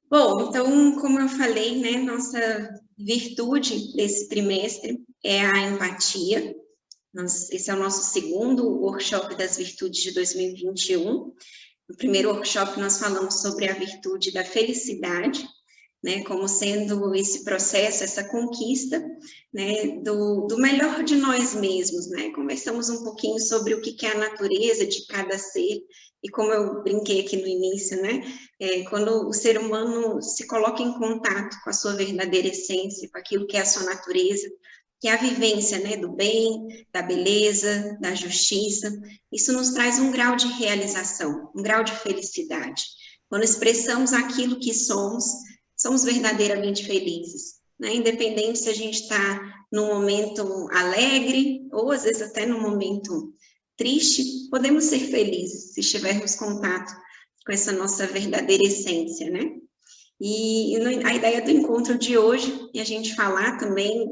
Bom, então, como eu falei, né, nossa virtude desse trimestre é a empatia. Esse é o nosso segundo workshop das virtudes de 2021. No primeiro workshop, nós falamos sobre a virtude da felicidade, né, como sendo esse processo, essa conquista, né, do melhor de nós mesmos, né, conversamos um pouquinho sobre o que é a natureza de cada ser, e como eu brinquei aqui no início, né, quando o ser humano se coloca em contato com a sua verdadeira essência, com aquilo que é a sua natureza, que é a vivência, né, do bem, da beleza, da justiça, isso nos traz um grau de realização, um grau de felicidade. Quando expressamos aquilo que somos verdadeiramente felizes, né? Independente se a gente está num momento alegre, ou às vezes até num momento triste, podemos ser felizes se estivermos em contato com essa nossa verdadeira essência, né? E a ideia do encontro de hoje é a gente falar também,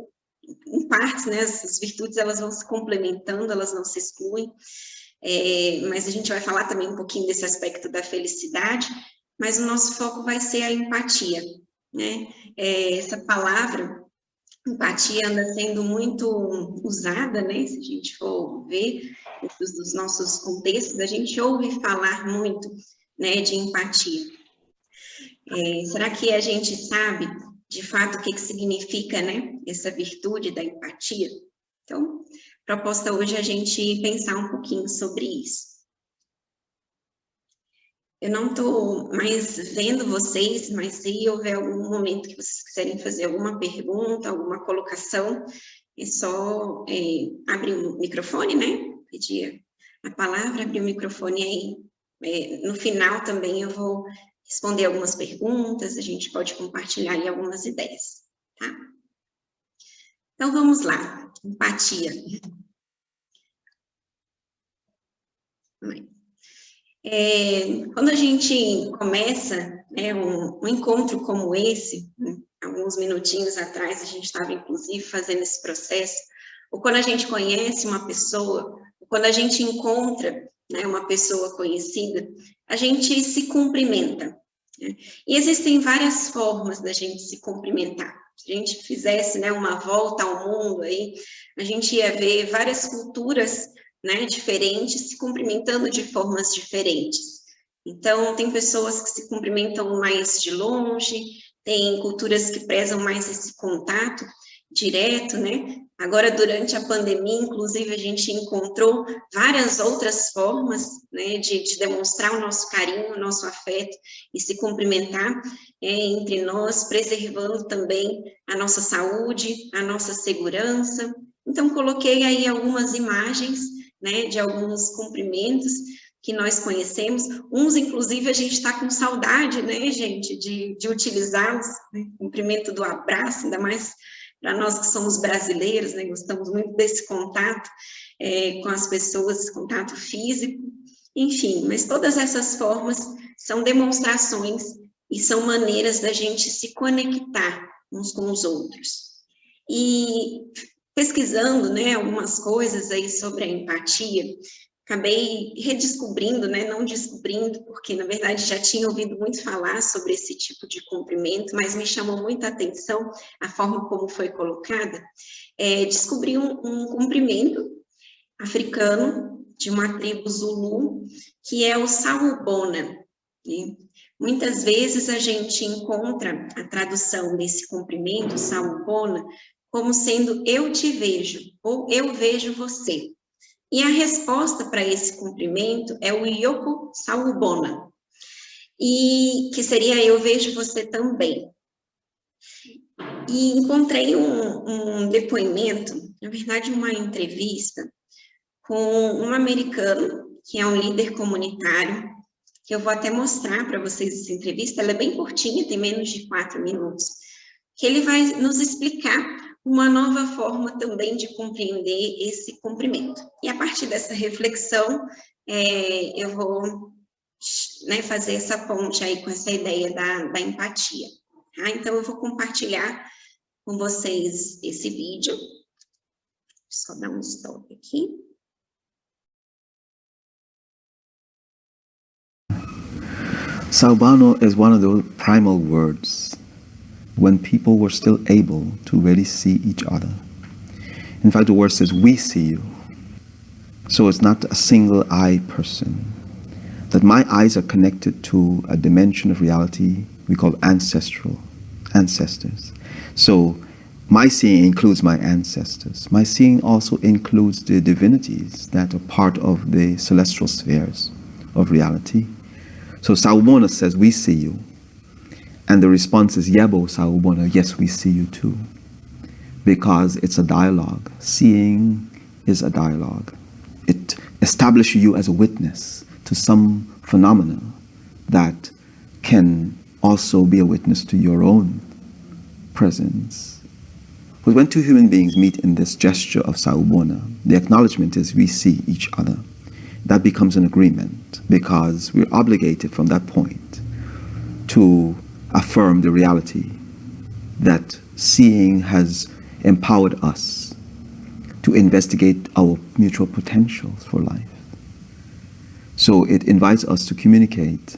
em partes, né, as virtudes elas vão se complementando, elas não se excluem, mas a gente vai falar também um pouquinho desse aspecto da felicidade, mas o nosso foco vai ser a empatia, né? Essa palavra, empatia, anda sendo muito usada, né? Se a gente for ver dos nossos contextos, a gente ouve falar muito, né, de empatia. Será que a gente sabe, de fato, o que significa, né, essa virtude da empatia? Então, a proposta hoje é a gente pensar um pouquinho sobre isso. Eu não estou mais vendo vocês, mas se houver algum momento que vocês quiserem fazer alguma pergunta, alguma colocação, é só abrir o microfone, né? Pedir a palavra, abrir o microfone aí. No final também eu vou responder algumas perguntas, a gente pode compartilhar aí algumas ideias, tá? Então vamos lá, empatia. Quando a gente começa, né, um encontro como esse, né, alguns minutinhos atrás a gente estava inclusive fazendo esse processo, ou quando a gente conhece uma pessoa, ou quando a gente encontra, né, uma pessoa conhecida, a gente se cumprimenta, né? E existem várias formas da gente se cumprimentar. Se a gente fizesse, né, uma volta ao mundo aí, a gente ia ver várias culturas, né, diferentes, se cumprimentando de formas diferentes. Então, tem pessoas que se cumprimentam mais de longe, tem culturas que prezam mais esse contato direto, né? Agora, durante a pandemia, inclusive, a gente encontrou várias outras formas, né, de demonstrar o nosso carinho, o nosso afeto e se cumprimentar entre nós, preservando também a nossa saúde, a nossa segurança. Então, coloquei aí algumas imagens, né, de alguns cumprimentos que nós conhecemos, uns, inclusive, a gente está com saudade, né, gente, de utilizá-los, né, cumprimento do abraço, ainda mais para nós que somos brasileiros, né, gostamos muito desse contato com as pessoas, contato físico, enfim, mas todas essas formas são demonstrações e são maneiras da gente se conectar uns com os outros. E pesquisando, né, algumas coisas aí sobre a empatia, acabei redescobrindo, né, não descobrindo, porque na verdade já tinha ouvido muito falar sobre esse tipo de cumprimento, mas me chamou muita atenção a forma como foi colocada. Descobri um cumprimento africano de uma tribo Zulu, que é o Sawubona, né? Muitas vezes a gente encontra a tradução desse cumprimento, Sawubona, como sendo eu te vejo, ou eu vejo você. E a resposta para esse cumprimento é o Yoko Sawubona, e que seria eu vejo você também. E encontrei um depoimento, na verdade uma entrevista, com um americano, que é um líder comunitário, que eu vou até mostrar para vocês essa entrevista, ela é bem curtinha, tem menos de 4 minutos, que ele vai nos explicar uma nova forma também de compreender esse cumprimento. E a partir dessa reflexão, eu vou, né, fazer essa ponte aí com essa ideia da empatia. Tá? Então, eu vou compartilhar com vocês esse vídeo. Só dar um stop aqui. Saubano is one of those primal words when people were still able to really see each other. In fact, the word says, we see you. So it's not a single eye person. That my eyes are connected to a dimension of reality we call ancestors. So my seeing includes my ancestors. My seeing also includes the divinities that are part of the celestial spheres of reality. So Sawubona says, we see you. And the response is, Yebo Sawubona, yes, we see you too. Because it's a dialogue. Seeing is a dialogue. It establishes you as a witness to some phenomena that can also be a witness to your own presence. But when two human beings meet in this gesture of Sawubona, the acknowledgement is we see each other. That becomes an agreement because we're obligated from that point to affirm the reality that seeing has empowered us to investigate our mutual potentials for life. So it invites us to communicate.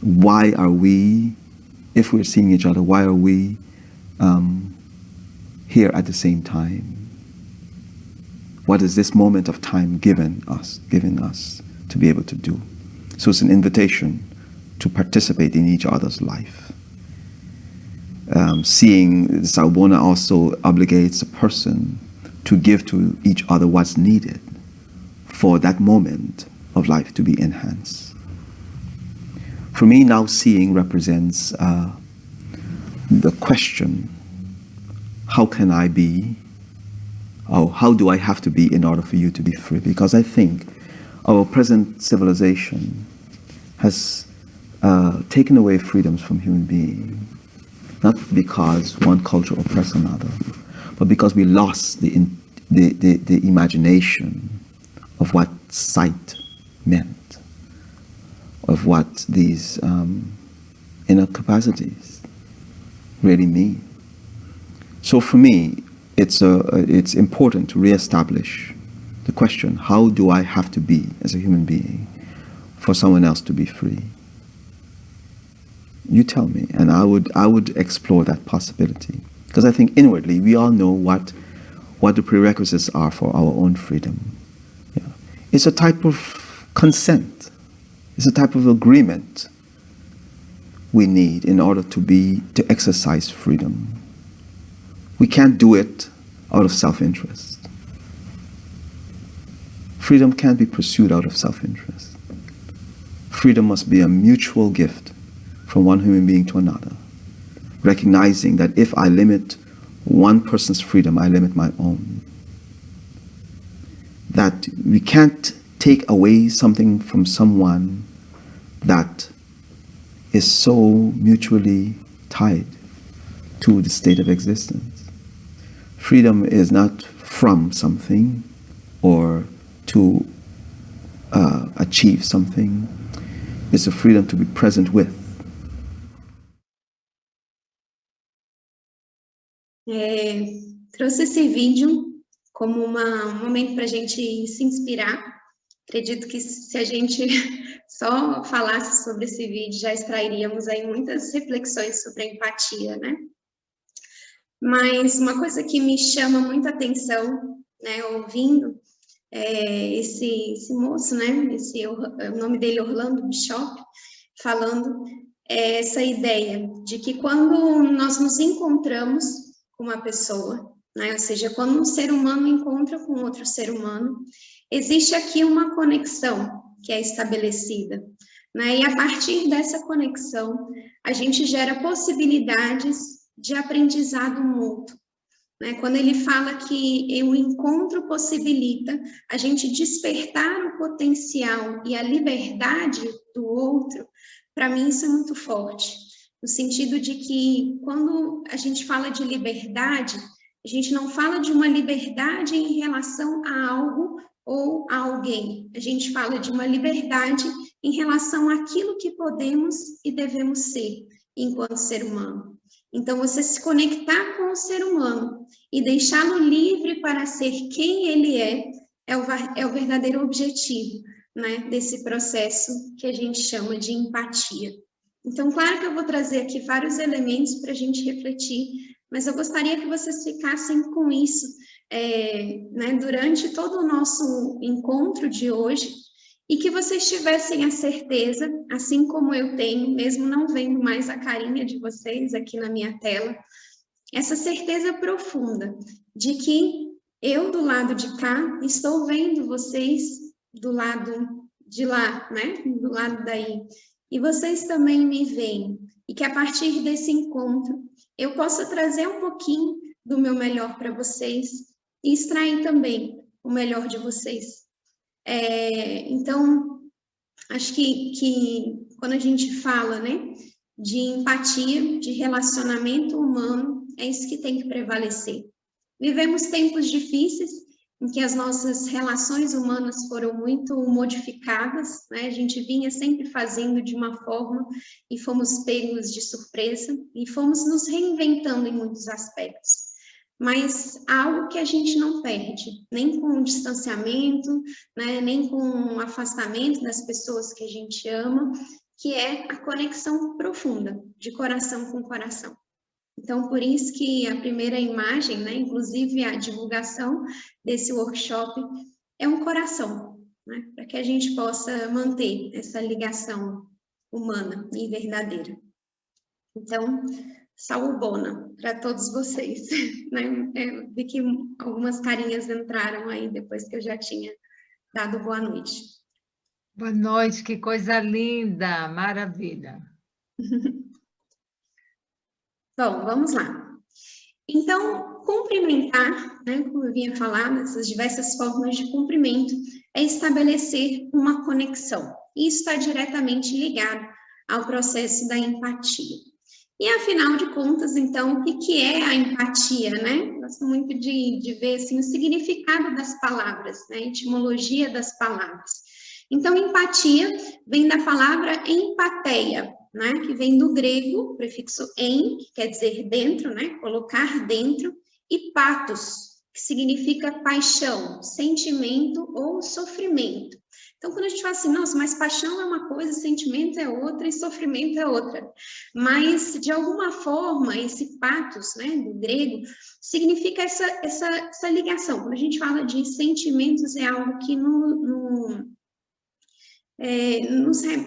Why are we, if we're seeing each other, why are we here at the same time? What is this moment of time giving us to be able to do? So it's an invitation to participate in each other's life. Seeing Sawubona also obligates a person to give to each other what's needed for that moment of life to be enhanced. For me, now seeing represents the question, how can I be, or how do I have to be in order for you to be free? Because I think our present civilization has taken away freedoms from human beings, not because one culture oppresses another, but because we lost the imagination of what sight meant, of what these inner capacities really mean. So for me, it's important to reestablish the question, how do I have to be as a human being for someone else to be free? You tell me, and I would explore that possibility. Because I think inwardly we all know what the prerequisites are for our own freedom. Yeah. It's a type of consent. It's a type of agreement we need in order to exercise freedom. We can't do it out of self-interest. Freedom can't be pursued out of self-interest. Freedom must be a mutual gift from one human being to another, recognizing that if I limit one person's freedom, I limit my own. That we can't take away something from someone that is so mutually tied to the state of existence. Freedom is not from something or to achieve something. It's a freedom to be present with. Trouxe esse vídeo como um momento para a gente se inspirar. Acredito que se a gente só falasse sobre esse vídeo, já extrairíamos aí muitas reflexões sobre a empatia, né? Mas uma coisa que me chama muita atenção, né, ouvindo, esse moço, né, o nome dele é Orlando Bishop, falando essa ideia de que quando nós nos encontramos com uma pessoa, né, ou seja, quando um ser humano encontra com outro ser humano, existe aqui uma conexão que é estabelecida, né, e a partir dessa conexão, a gente gera possibilidades de aprendizado mútuo. Né? Quando ele fala que o encontro possibilita a gente despertar o potencial e a liberdade do outro, para mim isso é muito forte, no sentido de que quando a gente fala de liberdade, a gente não fala de uma liberdade em relação a algo ou a alguém, a gente fala de uma liberdade em relação àquilo que podemos e devemos ser enquanto ser humano. Então, você se conectar com o ser humano e deixá-lo livre para ser quem ele é o verdadeiro objetivo, né, desse processo que a gente chama de empatia. Então, claro que eu vou trazer aqui vários elementos para a gente refletir, mas eu gostaria que vocês ficassem com isso né, durante todo o nosso encontro de hoje, e que vocês tivessem a certeza, assim como eu tenho, mesmo não vendo mais a carinha de vocês aqui na minha tela, essa certeza profunda de que eu, do lado de cá, estou vendo vocês do lado de lá, né? Do lado daí. E vocês também me veem. E que a partir desse encontro, eu possa trazer um pouquinho do meu melhor para vocês e extrair também o melhor de vocês. Então, acho que quando a gente fala, né, de empatia, de relacionamento humano, é isso que tem que prevalecer. Vivemos tempos difíceis, em que as nossas relações humanas foram muito modificadas, né? A gente vinha sempre fazendo de uma forma e fomos pegos de surpresa e fomos nos reinventando em muitos aspectos. Mas algo que a gente não perde, nem com o distanciamento, né? Nem com o afastamento das pessoas que a gente ama, que é a conexão profunda, de coração com coração. Então, por isso que a primeira imagem, né, inclusive a divulgação desse workshop, é um coração, né, para que a gente possa manter essa ligação humana e verdadeira. Então, salve bona para todos vocês. Né? Vi que algumas carinhas entraram aí depois que eu já tinha dado boa noite. Boa noite, que coisa linda, maravilha. Bom, vamos lá. Então, cumprimentar, né, como eu vinha falar, nessas diversas formas de cumprimento, é estabelecer uma conexão. Isso está diretamente ligado ao processo da empatia. E, afinal de contas, então, o que é a empatia, né? Gosto muito de ver, assim, o significado das palavras, né? A etimologia das palavras. Então, empatia vem da palavra empateia, né, que vem do grego, prefixo em, que quer dizer dentro, né, colocar dentro, e pathos, que significa paixão, sentimento ou sofrimento. Então, quando a gente fala assim, nossa, mas paixão é uma coisa, sentimento é outra e sofrimento é outra. Mas, de alguma forma, esse pathos, né, do grego, significa essa ligação. Quando a gente fala de sentimentos, é algo que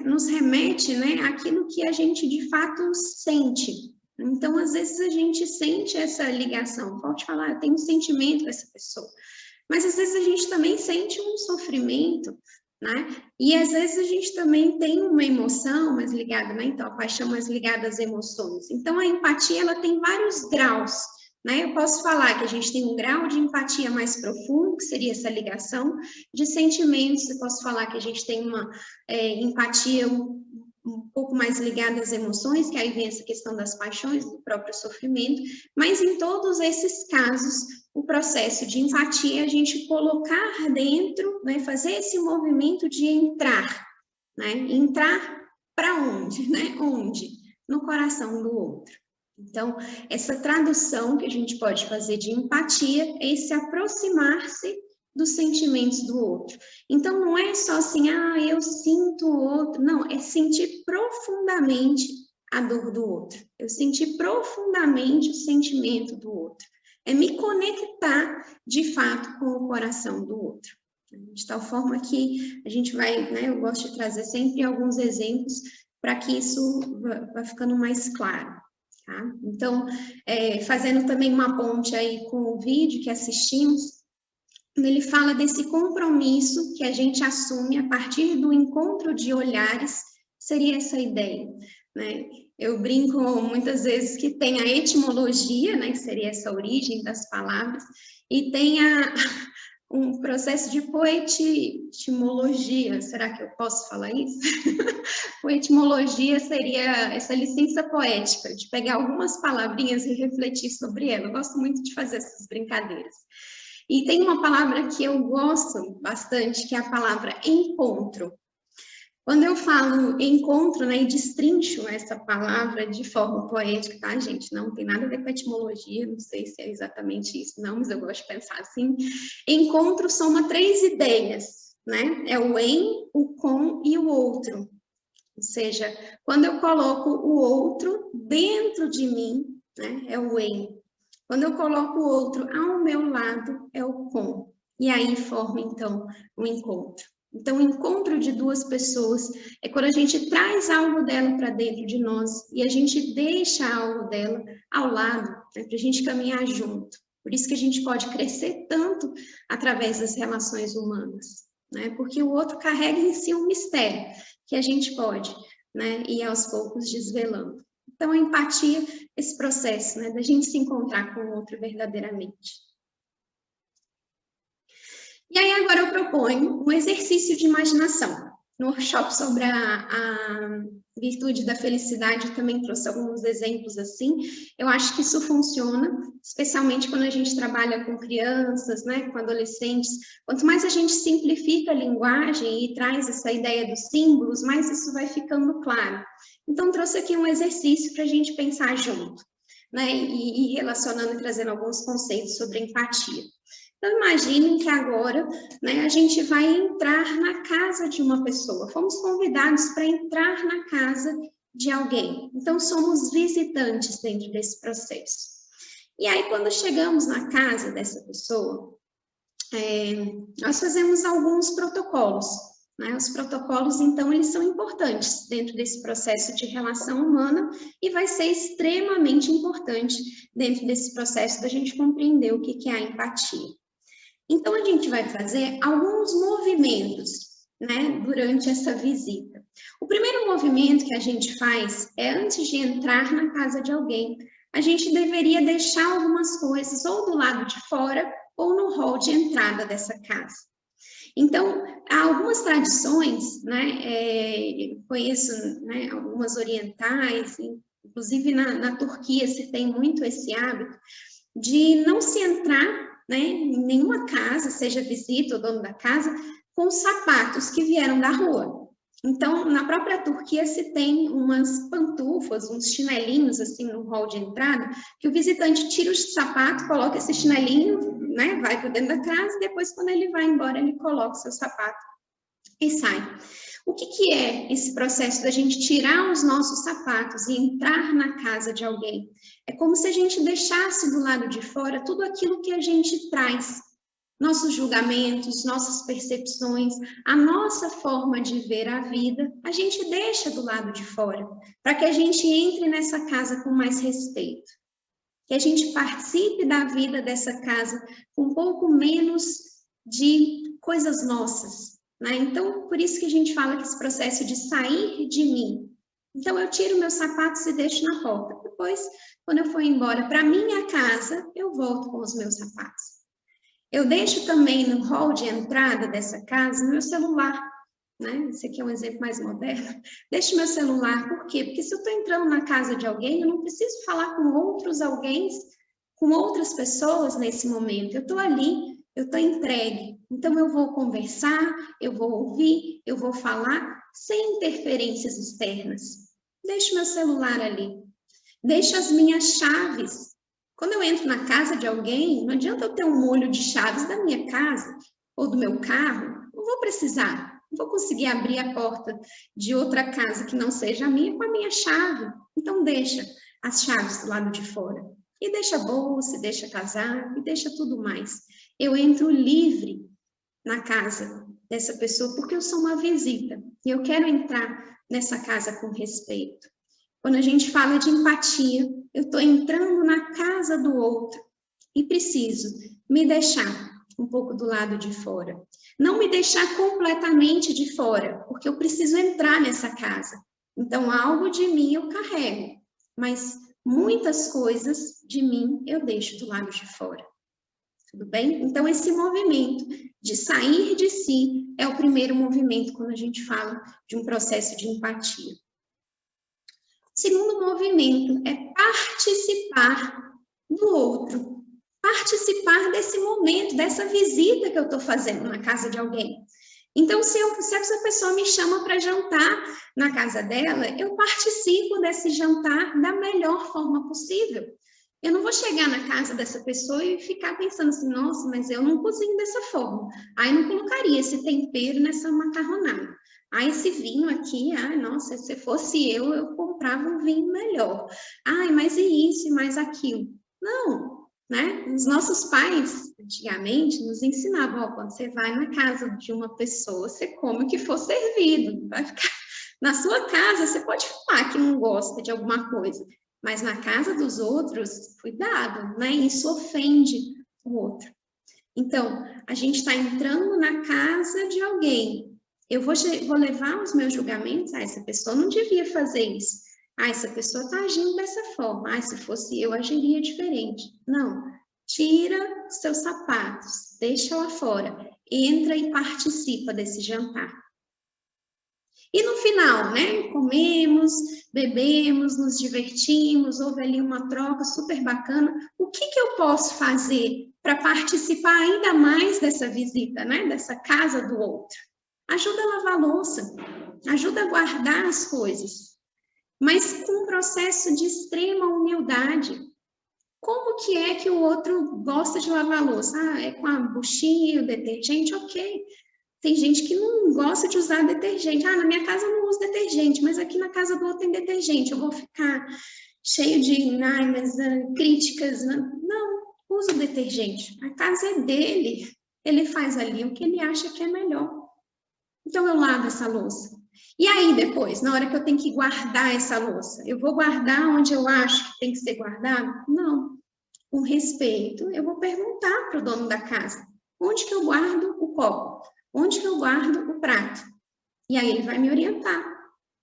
nos remete, né, àquilo que a gente de fato sente. Então, às vezes a gente sente essa ligação, pode falar, eu tenho um sentimento com essa pessoa, mas às vezes a gente também sente um sofrimento, né, e às vezes a gente também tem uma emoção mais ligada, né, então a paixão mais ligada às emoções. Então, a empatia, ela tem vários graus, né? Eu posso falar que a gente tem um grau de empatia mais profundo, que seria essa ligação de sentimentos. Eu posso falar que a gente tem uma empatia um pouco mais ligada às emoções, que aí vem essa questão das paixões, do próprio sofrimento, mas em todos esses casos, o processo de empatia é a gente colocar dentro, né, fazer esse movimento de entrar, né? Entrar para onde, né? Onde? No coração do outro. Então, essa tradução que a gente pode fazer de empatia é esse aproximar-se dos sentimentos do outro. Então, não é só assim, eu sinto o outro. Não, é sentir profundamente a dor do outro. Eu sentir profundamente o sentimento do outro. É me conectar, de fato, com o coração do outro. De tal forma que a gente vai, né, eu gosto de trazer sempre alguns exemplos para que isso vá ficando mais claro. Tá? Então, fazendo também uma ponte aí com o vídeo que assistimos, ele fala desse compromisso que a gente assume a partir do encontro de olhares, seria essa ideia, né? Eu brinco muitas vezes que tem a etimologia, né, que seria essa origem das palavras, e tem um processo de poetimologia, será que eu posso falar isso? Poetimologia seria essa licença poética, de pegar algumas palavrinhas e refletir sobre ela. Eu gosto muito de fazer essas brincadeiras. E tem uma palavra que eu gosto bastante, que é a palavra encontro. Quando eu falo encontro, né, e destrincho essa palavra de forma poética, tá, gente? Não tem nada a ver com etimologia, não sei se é exatamente isso, não, mas eu gosto de pensar assim. Encontro soma 3 ideias, né? É o em, o com e o outro. Ou seja, quando eu coloco o outro dentro de mim, né, é o em. Quando eu coloco o outro ao meu lado, é o com. E aí forma, então, um encontro. Então, o encontro de duas pessoas é quando a gente traz algo dela para dentro de nós e a gente deixa algo dela ao lado, né, para a gente caminhar junto. Por isso que a gente pode crescer tanto através das relações humanas, né? Porque o outro carrega em si um mistério que a gente pode, né, ir aos poucos desvelando. Então, a empatia, esse processo, né, da gente se encontrar com o outro verdadeiramente. E aí, agora eu proponho um exercício de imaginação. No workshop sobre a virtude da felicidade, eu também trouxe alguns exemplos assim. Eu acho que isso funciona, especialmente quando a gente trabalha com crianças, né, com adolescentes. Quanto mais a gente simplifica a linguagem e traz essa ideia dos símbolos, mais isso vai ficando claro. Então, trouxe aqui um exercício para a gente pensar junto, né, e relacionando e trazendo alguns conceitos sobre empatia. Então, imaginem que agora, né, a gente vai entrar na casa de uma pessoa. Fomos convidados para entrar na casa de alguém. Então, somos visitantes dentro desse processo. E aí, quando chegamos na casa dessa pessoa, nós fazemos alguns protocolos, né? Os protocolos, então, eles são importantes dentro desse processo de relação humana e vai ser extremamente importante dentro desse processo da gente compreender o que é a empatia. Então, a gente vai fazer alguns movimentos, né, durante essa visita. O primeiro movimento que a gente faz é, antes de entrar na casa de alguém, a gente deveria deixar algumas coisas ou do lado de fora ou no hall de entrada dessa casa. Então, há algumas tradições, né, conheço, né, algumas orientais, inclusive na Turquia se tem muito esse hábito de não se entrar, né, em nenhuma casa, seja visita ou dono da casa, com sapatos que vieram da rua. Então, na própria Turquia se tem umas pantufas, uns chinelinhos assim no hall de entrada, que o visitante tira o sapato, coloca esse chinelinho, né, vai para dentro da casa, e depois quando ele vai embora, ele coloca o seu sapato e sai. O que é esse processo da gente tirar os nossos sapatos e entrar na casa de alguém? É como se a gente deixasse do lado de fora tudo aquilo que a gente traz, nossos julgamentos, nossas percepções, a nossa forma de ver a vida, a gente deixa do lado de fora, para que a gente entre nessa casa com mais respeito, que a gente participe da vida dessa casa com um pouco menos de coisas nossas, né? Então, por isso que a gente fala que esse processo de sair de mim. Então, eu tiro meus sapatos e deixo na porta. Depois, quando eu for embora para minha casa, eu volto com os meus sapatos. Eu deixo também no hall de entrada dessa casa meu celular, né? Esse aqui é um exemplo mais moderno. Deixo meu celular, por quê? Porque se eu estou entrando na casa de alguém, eu não preciso falar com outros alguém, com outras pessoas nesse momento. Eu estou ali, eu estou entregue. Então, eu vou conversar, eu vou ouvir, eu vou falar sem interferências externas. Deixo meu celular ali. Deixo as minhas chaves. Quando eu entro na casa de alguém, não adianta eu ter um molho de chaves da minha casa ou do meu carro. Não vou precisar. Não vou conseguir abrir a porta de outra casa que não seja a minha com a minha chave. Então, deixa as chaves do lado de fora. E deixa a bolsa, deixa casaco, e deixa tudo mais. Eu entro livre na casa dessa pessoa, porque eu sou uma visita. E eu quero entrar nessa casa com respeito. Quando a gente fala de empatia, eu estou entrando na casa do outro e preciso me deixar um pouco do lado de fora. Não me deixar completamente de fora, porque eu preciso entrar nessa casa. Então, algo de mim eu carrego, mas muitas coisas de mim eu deixo do lado de fora. Tudo bem? Então, esse movimento de sair de si é o primeiro movimento quando a gente fala de um processo de empatia. O segundo movimento é participar do outro. Participar desse momento, dessa visita que eu estou fazendo na casa de alguém. Então, se essa pessoa me chama para jantar na casa dela, eu participo desse jantar da melhor forma possível. Eu não vou chegar na casa dessa pessoa e ficar pensando assim, nossa, mas eu não cozinho dessa forma. Aí eu não colocaria esse tempero nessa macarronada. Ah, esse vinho aqui, nossa, se fosse eu comprava um vinho melhor. Ai, mas e isso e mais aquilo? Não, né? Os nossos pais, antigamente, nos ensinavam, ó, quando você vai na casa de uma pessoa, você come o que for servido. Vai ficar na sua casa, você pode falar que não gosta de alguma coisa, mas na casa dos outros, cuidado, né? Isso ofende o outro. Então, a gente está entrando na casa de alguém. Eu vou levar os meus julgamentos. Essa pessoa não devia fazer isso. Essa pessoa está agindo dessa forma. Se fosse eu, agiria diferente. Não. Tira os seus sapatos, deixa lá fora, entra e participa desse jantar. E no final, né, comemos, bebemos, nos divertimos, houve ali uma troca super bacana. O que eu posso fazer para participar ainda mais dessa visita, né, dessa casa do outro? Ajuda a lavar a louça, ajuda a guardar as coisas, mas com um processo de extrema humildade. Como que é que o outro gosta de lavar a louça? É com a buchinha, o detergente? Ok. Tem gente que não gosta de usar detergente. Na minha casa eu não uso detergente, mas aqui na casa do outro tem detergente. Eu vou ficar cheio de críticas. Não, usa o detergente. A casa é dele. Ele faz ali o que ele acha que é melhor. Então eu lavo essa louça. E aí depois, na hora que eu tenho que guardar essa louça, eu vou guardar onde eu acho que tem que ser guardado? Não. Com respeito, eu vou perguntar para o dono da casa. Onde que eu guardo o copo? Onde que eu guardo o prato? E aí ele vai me orientar.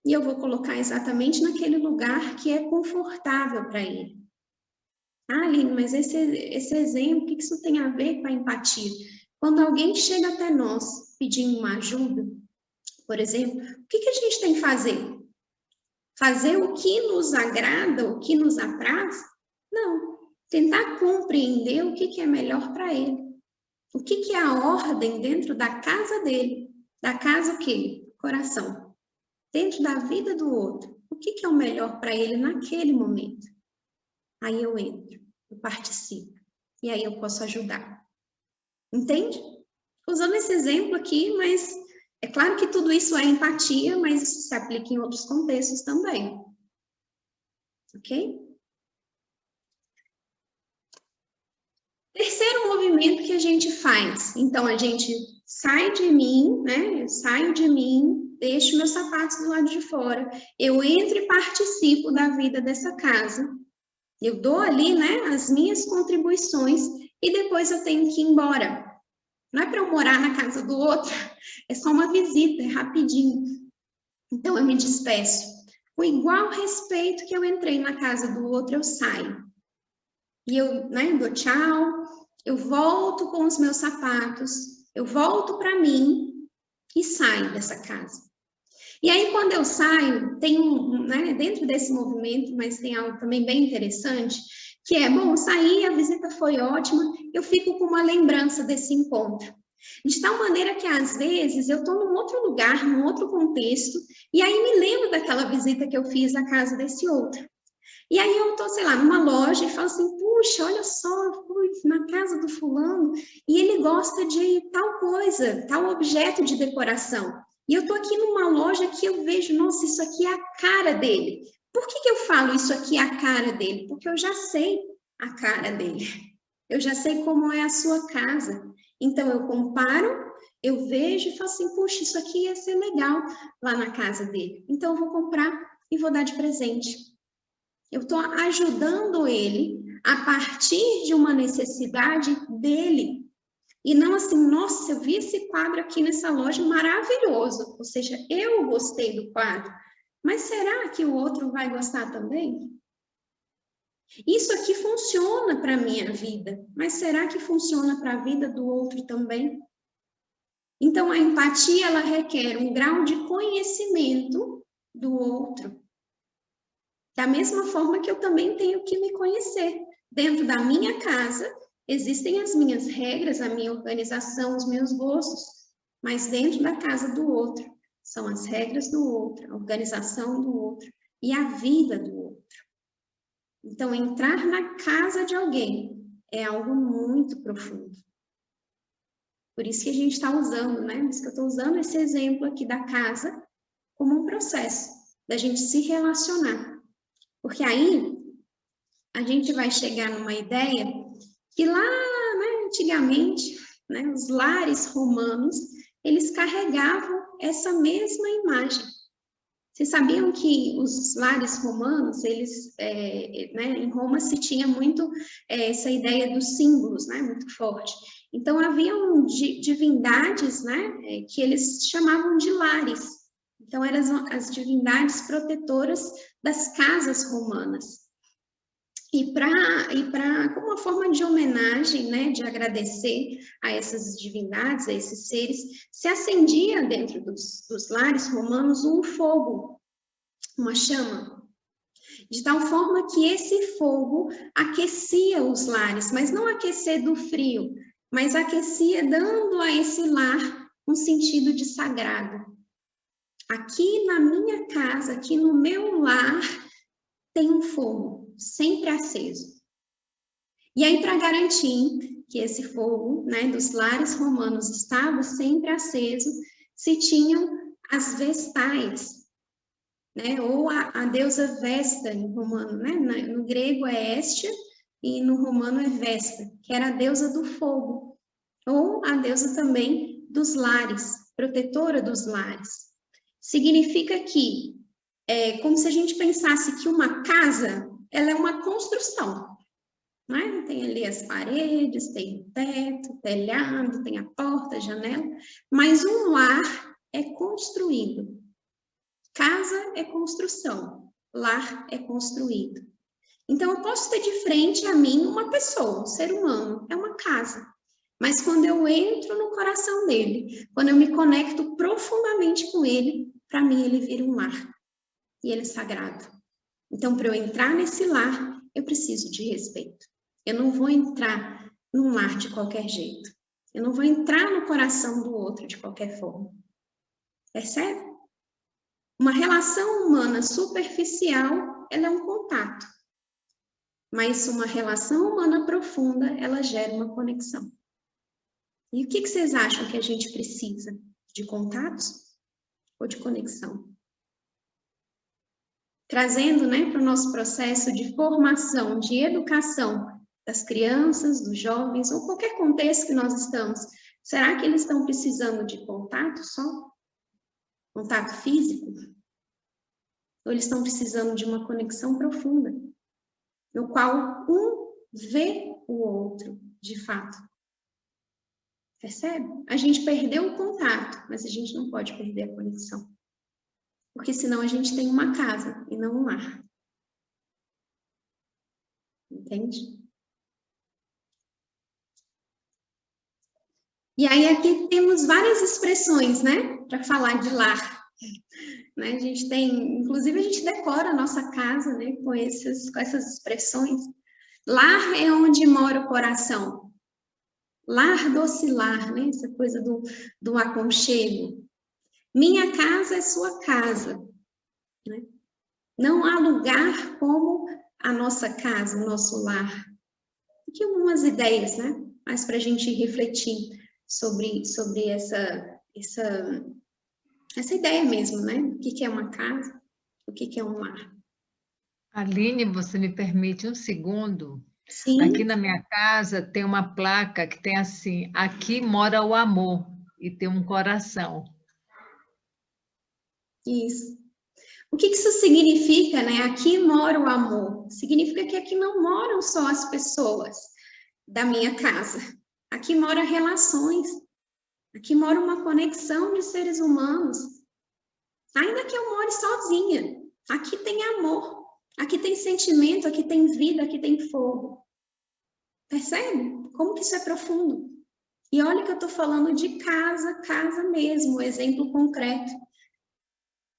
E eu vou colocar exatamente naquele lugar que é confortável para ele. Aline, mas esse exemplo, o que isso tem a ver com a empatia? Quando alguém chega até nós pedindo uma ajuda, por exemplo, o que a gente tem que fazer? Fazer o que nos agrada, o que nos apraz? Não. Tentar compreender o que é melhor para ele. O que é a ordem dentro da casa dele? Da casa o quê? Coração. Dentro da vida do outro. O que é o melhor para ele naquele momento? Aí eu entro, eu participo. E aí eu posso ajudar. Entende? Usando esse exemplo aqui, mas é claro que tudo isso é empatia, mas isso se aplica em outros contextos também. Ok? Terceiro movimento que a gente faz. Então, a gente sai de mim, né? Eu saio de mim, deixo meus sapatos do lado de fora, eu entro e participo da vida dessa casa. Eu dou ali, né, as minhas contribuições e depois eu tenho que ir embora. Não é para eu morar na casa do outro, é só uma visita, é rapidinho. Então, eu me despeço. Com igual respeito que eu entrei na casa do outro, eu saio. E eu, né, dou tchau, eu volto com os meus sapatos, eu volto para mim e saio dessa casa. E aí, quando eu saio, tem né, dentro desse movimento, mas tem algo também bem interessante, que é, bom, saí, a visita foi ótima, eu fico com uma lembrança desse encontro. De tal maneira que, às vezes, eu estou num outro lugar, num outro contexto, e aí me lembro daquela visita que eu fiz à casa desse outro. E aí eu estou, sei lá, numa loja e falo assim, puxa, olha só, fui na casa do fulano e ele gosta de tal coisa, tal objeto de decoração. E eu estou aqui numa loja que eu vejo, nossa, isso aqui é a cara dele. Por que eu falo isso aqui é a cara dele? Porque eu já sei a cara dele. Eu já sei como é a sua casa. Então eu comparo, eu vejo e falo assim, puxa, isso aqui ia ser legal lá na casa dele. Então eu vou comprar e vou dar de presente. Eu estou ajudando ele a partir de uma necessidade dele. E não assim, nossa, eu vi esse quadro aqui nessa loja maravilhoso. Ou seja, eu gostei do quadro. Mas será que o outro vai gostar também? Isso aqui funciona para a minha vida. Mas será que funciona para a vida do outro também? Então, a empatia, ela requer um grau de conhecimento do outro. Da mesma forma que eu também tenho que me conhecer. Dentro da minha casa, existem as minhas regras, a minha organização, os meus gostos, mas dentro da casa do outro, são as regras do outro, a organização do outro e a vida do outro. Então, entrar na casa de alguém é algo muito profundo. Por isso que a gente está usando, né? Por isso que eu estou usando esse exemplo aqui da casa como um processo da gente se relacionar. Porque aí a gente vai chegar numa ideia que lá, né, antigamente, né, os lares romanos, eles carregavam essa mesma imagem. Vocês sabiam que os lares romanos, eles, né, em Roma se tinha muito essa ideia dos símbolos, né, muito forte. Então, haviam divindades, né, que eles chamavam de lares. Então, eram as divindades protetoras das casas romanas. E como uma forma de homenagem, né, de agradecer a essas divindades, a esses seres, se acendia dentro dos lares romanos um fogo, uma chama, de tal forma que esse fogo aquecia os lares, mas não aquecer do frio, mas aquecia dando a esse lar um sentido de sagrado. Aqui na minha casa, aqui no meu lar, tem um fogo sempre aceso. E aí, para garantir que esse fogo, né, dos lares romanos estava sempre aceso, se tinham as vestais, né, ou a deusa Vesta em romano, né, no grego é Hestia e no romano é Vesta, que era a deusa do fogo, ou a deusa também dos lares, protetora dos lares. Significa que é como se a gente pensasse que uma casa, ela é uma construção, não é? Tem ali as paredes, tem o teto, telhado, tem a porta, a janela, mas um lar é construído. Casa é construção, lar é construído. Então, eu posso ter de frente a mim uma pessoa, um ser humano, é uma casa. Mas quando eu entro no coração dele, quando eu me conecto profundamente com ele, para mim ele vira um lar. E ele é sagrado. Então, para eu entrar nesse lar, eu preciso de respeito. Eu não vou entrar num lar de qualquer jeito. Eu não vou entrar no coração do outro de qualquer forma. Percebe? Uma relação humana superficial, ela é um contato. Mas uma relação humana profunda, ela gera uma conexão. E o que vocês acham que a gente precisa? De contatos ou de conexão? Trazendo, né, para o nosso processo de formação, de educação das crianças, dos jovens, ou qualquer contexto que nós estamos, será que eles estão precisando de contato só? Contato físico? Ou eles estão precisando de uma conexão profunda, no qual um vê o outro, de fato? Percebe? A gente perdeu o contato, mas a gente não pode perder a conexão. Porque senão a gente tem uma casa e não um lar. Entende? E aí aqui temos várias expressões, né? Para falar de lar. Né? A gente tem, inclusive a gente decora a nossa casa, né? Com essas expressões. Lar é onde mora o coração. Lar docilar, né? Essa coisa do aconchego. Minha casa é sua casa. Né? Não há lugar como a nossa casa, o nosso lar. Aqui algumas ideias, né? Mas para a gente refletir sobre essa ideia mesmo, né? O que é uma casa, o que é um lar. Aline, você me permite um segundo? Sim. Aqui na minha casa tem uma placa que tem assim, aqui mora o amor, e tem um coração. Isso. O que isso significa, né? Aqui mora o amor. Significa que aqui não moram só as pessoas da minha casa. Aqui moram relações. Aqui mora uma conexão de seres humanos. Ainda que eu more sozinha, aqui tem amor. Aqui tem sentimento, aqui tem vida, aqui tem fogo. Percebe? Como que isso é profundo? E olha que eu estou falando de casa, casa mesmo, exemplo concreto.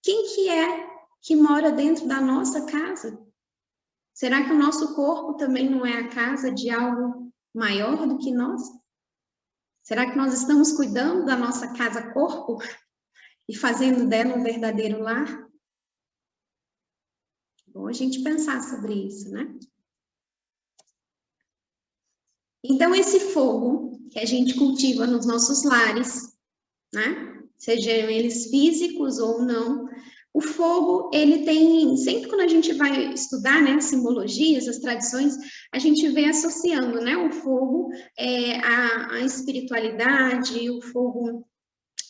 Quem que é que mora dentro da nossa casa? Será que o nosso corpo também não é a casa de algo maior do que nós? Será que nós estamos cuidando da nossa casa-corpo e fazendo dela um verdadeiro lar? Bom a gente pensar sobre isso, né? Então, esse fogo que a gente cultiva nos nossos lares, né? Sejam eles físicos ou não, o fogo, ele tem, sempre quando a gente vai estudar, né, as simbologias, as tradições, a gente vem associando, né, o fogo à espiritualidade, o fogo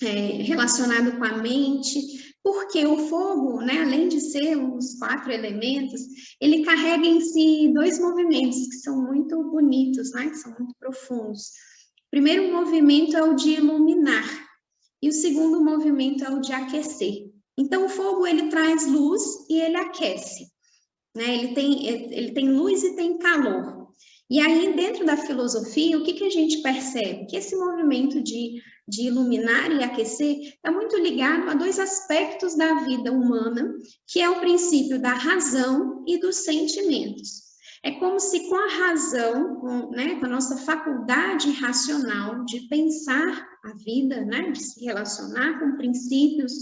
relacionado com a mente, porque o fogo, né, além de ser um dos 4 elementos, ele carrega em si 2 movimentos que são muito bonitos, né, que são muito profundos. O primeiro movimento é o de iluminar, e o segundo movimento é o de aquecer. Então, o fogo, ele traz luz e ele aquece, né? Ele tem luz e tem calor. E aí, dentro da filosofia, o que a gente percebe? Que esse movimento de iluminar e aquecer é muito ligado a 2 aspectos da vida humana, que é o princípio da razão e dos sentimentos. É como se com a razão, com a nossa faculdade racional de pensar a vida, né, de se relacionar com princípios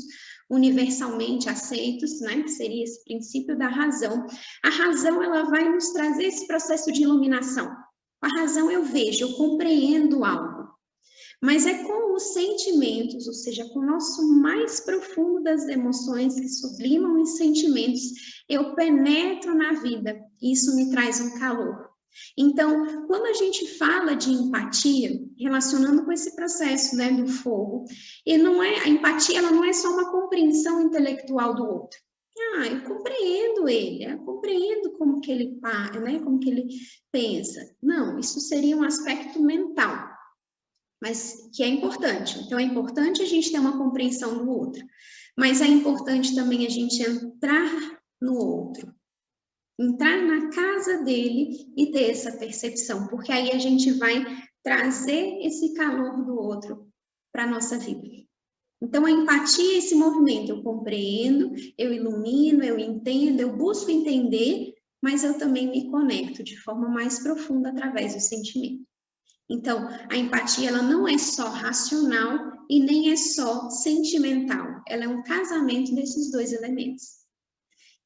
universalmente aceitos, né, que seria esse princípio da razão. A razão, ela vai nos trazer esse processo de iluminação. Com a razão eu vejo, eu compreendo algo. Mas é com os sentimentos, ou seja, com o nosso mais profundo das emoções que sublimam os sentimentos, eu penetro na vida e isso me traz um calor. Então, quando a gente fala de empatia, relacionando com esse processo, né, do fogo, a empatia, ela não é só uma compreensão intelectual do outro. Eu compreendo ele, eu compreendo como que ele, né, como que ele pensa. Não, isso seria um aspecto mental, mas que é importante. Então, é importante a gente ter uma compreensão do outro, mas é importante também a gente entrar no outro, entrar na casa dele e ter essa percepção, porque aí a gente vai trazer esse calor do outro para a nossa vida. Então, a empatia é esse movimento, eu compreendo, eu ilumino, eu entendo, eu busco entender, mas eu também me conecto de forma mais profunda através do sentimento. Então, a empatia, ela não é só racional e nem é só sentimental, ela é um casamento desses 2 elementos.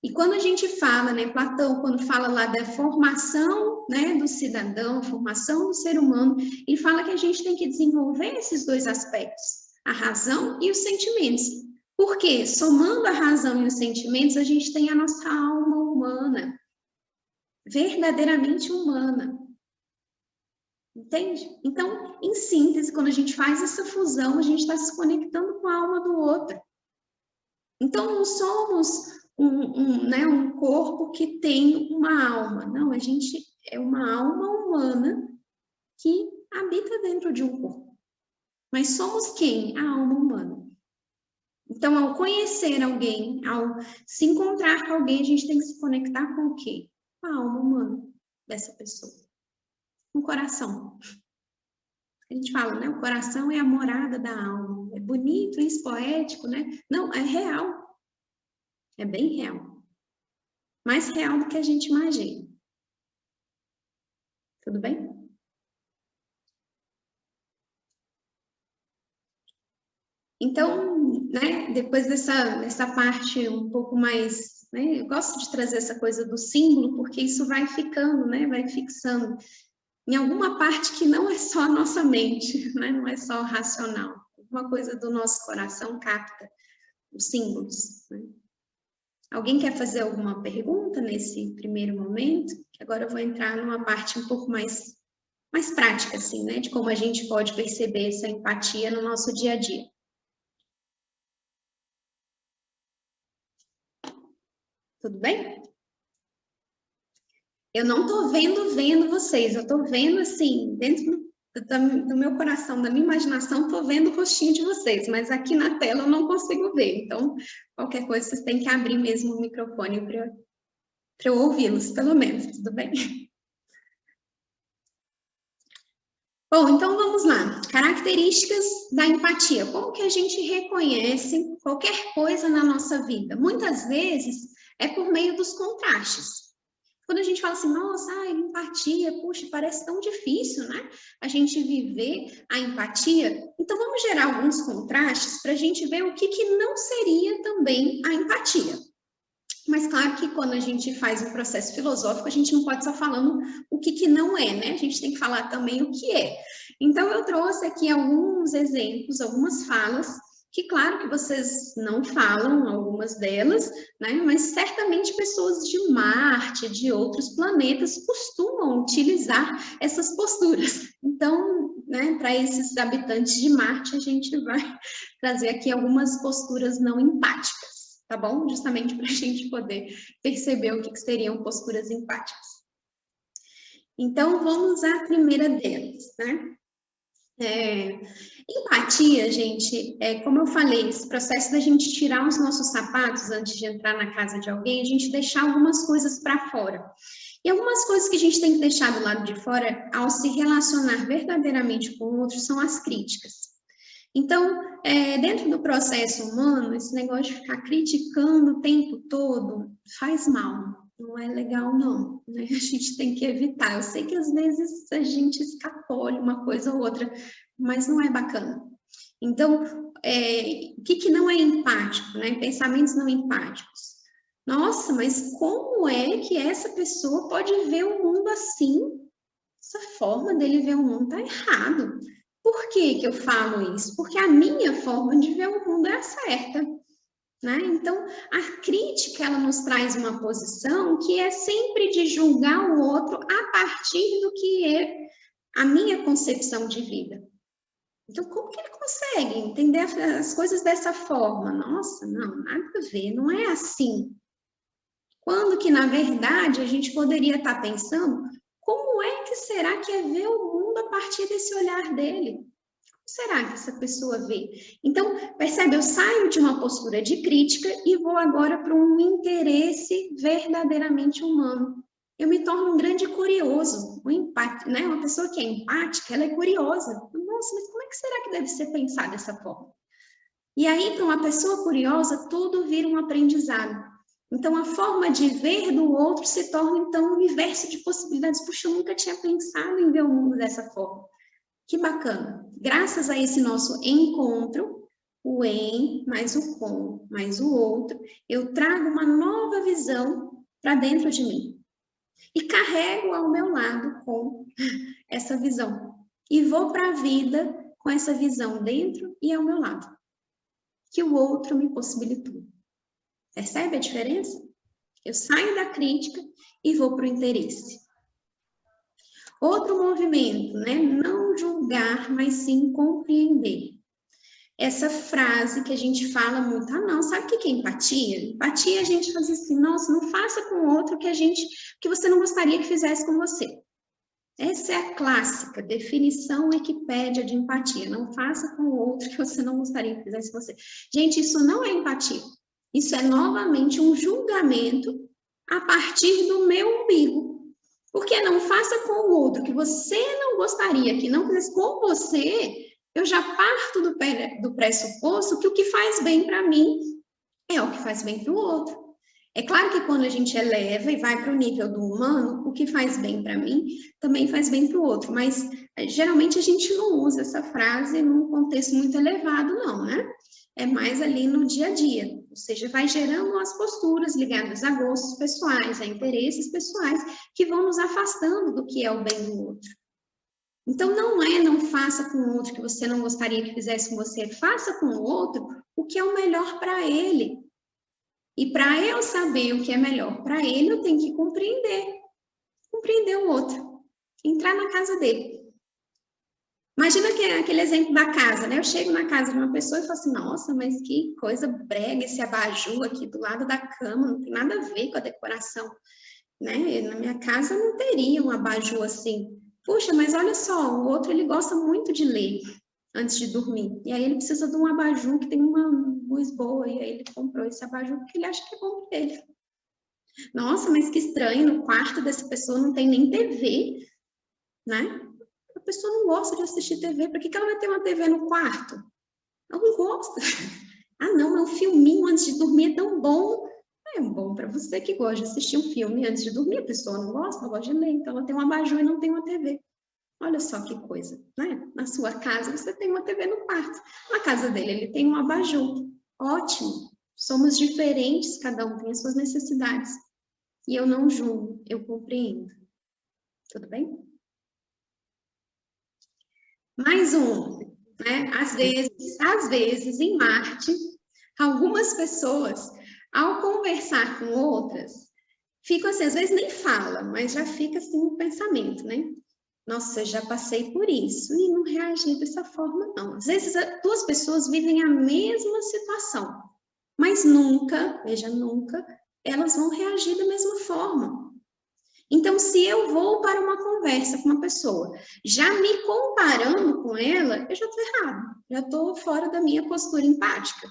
E quando a gente fala, né, Platão, quando fala lá da formação, né, do cidadão, formação do ser humano, ele fala que a gente tem que desenvolver esses 2 aspectos, a razão e os sentimentos. Porque somando a razão e os sentimentos, a gente tem a nossa alma humana, verdadeiramente humana. Entende? Então, em síntese, quando a gente faz essa fusão, a gente está se conectando com a alma do outro. Então, não somos um corpo que tem uma alma. Não, a gente é uma alma humana que habita dentro de um corpo. Mas somos quem? A alma humana. Então, ao conhecer alguém, ao se encontrar com alguém, a gente tem que se conectar com o quê? Com a alma humana dessa pessoa. Com o coração. A gente fala, né? O coração é a morada da alma. É bonito isso, poético, né? Não, é real. É bem real. Mais real do que a gente imagina. Tudo bem? Então, né, depois dessa parte um pouco mais, né, eu gosto de trazer essa coisa do símbolo, porque isso vai ficando, né, vai fixando em alguma parte que não é só a nossa mente, né, não é só racional. Uma coisa do nosso coração capta os símbolos, né? Alguém quer fazer alguma pergunta nesse primeiro momento? Agora eu vou entrar numa parte um pouco mais prática, assim, né? De como a gente pode perceber essa empatia no nosso dia a dia. Tudo bem? Eu não tô vendo vocês, eu tô vendo, assim, dentro do meu coração, da minha imaginação, tô vendo o rostinho de vocês, mas aqui na tela eu não consigo ver. Então, qualquer coisa, vocês têm que abrir mesmo o microfone para eu ouvi-los, pelo menos, tudo bem? Bom, então vamos lá. Características da empatia. Como que a gente reconhece qualquer coisa na nossa vida? Muitas vezes é por meio dos contrastes. Quando a gente fala assim, nossa, empatia, puxa, parece tão difícil, né? A gente viver a empatia. Então, vamos gerar alguns contrastes para a gente ver o que não seria também a empatia. Mas claro que quando a gente faz um processo filosófico, a gente não pode só falando o que não é, né? A gente tem que falar também o que é. Então, eu trouxe aqui alguns exemplos, algumas falas, que claro que vocês não falam, algumas delas, né? Mas certamente pessoas de Marte, de outros planetas, costumam utilizar essas posturas. Então, né, para esses habitantes de Marte, a gente vai trazer aqui algumas posturas não empáticas. Tá bom? Justamente para a gente poder perceber o que seriam posturas empáticas. Então, vamos à primeira delas, né? Empatia, gente, como eu falei, esse processo da gente tirar os nossos sapatos antes de entrar na casa de alguém, a gente deixar algumas coisas para fora. E algumas coisas que a gente tem que deixar do lado de fora, ao se relacionar verdadeiramente com o outro, são as críticas. Então, dentro do processo humano, esse negócio de ficar criticando o tempo todo faz mal, não é legal não, né? A gente tem que evitar. Eu sei que às vezes a gente escapole uma coisa ou outra, mas não é bacana. Então, o que não é empático, né? Pensamentos não empáticos. Nossa, mas como é que essa pessoa pode ver o mundo assim? Essa forma dele ver o mundo está errado. Por que eu falo isso? Porque a minha forma de ver o mundo é a certa, né? Então, a crítica, ela nos traz uma posição que é sempre de julgar o outro a partir do que é a minha concepção de vida. Então, como que ele consegue entender as coisas dessa forma? Nossa, não, nada a ver, não é assim. Quando que, na verdade, a gente poderia estar pensando, como é que será que é ver o mundo a partir desse olhar dele? Como será que essa pessoa vê? Então, percebe, eu saio de uma postura de crítica e vou agora para um interesse verdadeiramente humano. Eu me torno um grande curioso, né? Uma pessoa que é empática, ela é curiosa. Nossa, mas como é que será que deve ser pensado dessa forma? E aí, para uma pessoa curiosa, tudo vira um aprendizado. Então, a forma de ver do outro se torna, então, um universo de possibilidades. Puxa, eu nunca tinha pensado em ver o mundo dessa forma. Que bacana. Graças a esse nosso encontro, o em, mais o com, mais o outro, eu trago uma nova visão para dentro de mim. E carrego ao meu lado com essa visão. E vou para a vida com essa visão dentro e ao meu lado. Que o outro me possibilitou. Percebe a diferença? Eu saio da crítica e vou para o interesse. Outro movimento, né? Não julgar, mas sim compreender. Essa frase que a gente fala muito, não, sabe o que é empatia? Empatia a gente faz assim, nossa, não faça com o outro que você não gostaria que fizesse com você. Essa é a clássica definição Wikipédia de empatia. Não faça com o outro que você não gostaria que fizesse com você. Gente, isso não é empatia. Isso é novamente um julgamento a partir do meu umbigo. Porque não faça com o outro que você não gostaria que não fizesse com você, eu já parto do pressuposto que o que faz bem para mim é o que faz bem para o outro. É claro que quando a gente eleva e vai para o nível do humano, o que faz bem para mim também faz bem para o outro, mas geralmente a gente não usa essa frase num contexto muito elevado, não, né? É mais ali no dia a dia, ou seja, vai gerando as posturas ligadas a gostos pessoais, a interesses pessoais, que vão nos afastando do que é o bem do outro. Então, não faça com o outro que você não gostaria que fizesse com você, faça com o outro o que é o melhor para ele. E para eu saber o que é melhor para ele, eu tenho que compreender o outro, entrar na casa dele. Imagina aquele exemplo da casa, né? Eu chego na casa de uma pessoa e falo assim, nossa, mas que coisa brega esse abajur aqui do lado da cama, não tem nada a ver com a decoração, né? Na minha casa não teria um abajur assim. Puxa, mas olha só, o outro ele gosta muito de ler antes de dormir, e aí ele precisa de um abajur que tem uma luz boa, e aí ele comprou esse abajur porque ele acha que é bom para ele. Nossa, mas que estranho, no quarto dessa pessoa não tem nem TV, né? A pessoa não gosta de assistir TV, por que ela vai ter uma TV no quarto? Ela não gosta. Ah, não, é um filminho antes de dormir, é tão bom. É bom para você que gosta de assistir um filme antes de dormir, a pessoa não gosta, ela gosta de ler, então ela tem um abajur e não tem uma TV. Olha só que coisa, né? Na sua casa você tem uma TV no quarto, na casa dele ele tem um abajur. Ótimo. Somos diferentes, cada um tem as suas necessidades. E eu não julgo, eu compreendo. Tudo bem? Mais um, né? Às vezes, em Marte, algumas pessoas, ao conversar com outras, ficam assim, às vezes nem fala, mas já fica assim no pensamento, né? Nossa, eu já passei por isso e não reagi dessa forma, não. Às vezes, duas pessoas vivem a mesma situação, mas nunca, veja, nunca, elas vão reagir da mesma forma. Então, se eu vou para uma conversa com uma pessoa, já me comparando com ela, eu já estou errado, já estou fora da minha postura empática.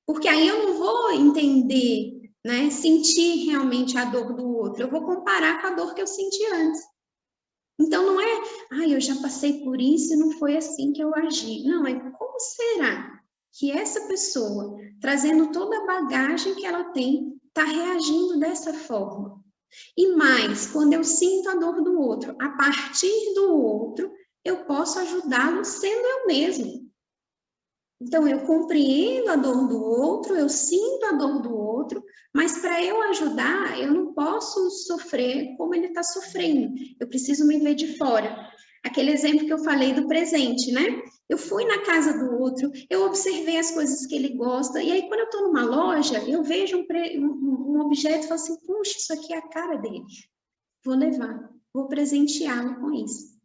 Porque aí eu não vou entender, né, sentir realmente a dor do outro, eu vou comparar com a dor que eu senti antes. Então, não é, eu já passei por isso e não foi assim que eu agi. Não, é como será que essa pessoa, trazendo toda a bagagem que ela tem, está reagindo dessa forma? E mais, quando eu sinto a dor do outro, a partir do outro, eu posso ajudá-lo sendo eu mesmo. Então, eu compreendo a dor do outro, eu sinto a dor do outro, mas para eu ajudar, eu não posso sofrer como ele está sofrendo. Eu preciso me ver de fora. Aquele exemplo que eu falei do presente, né? Eu fui na casa do outro, eu observei as coisas que ele gosta, e aí quando eu estou numa loja, eu vejo um objeto e falo assim, puxa, isso aqui é a cara dele. Vou levar, vou presenteá-lo com isso.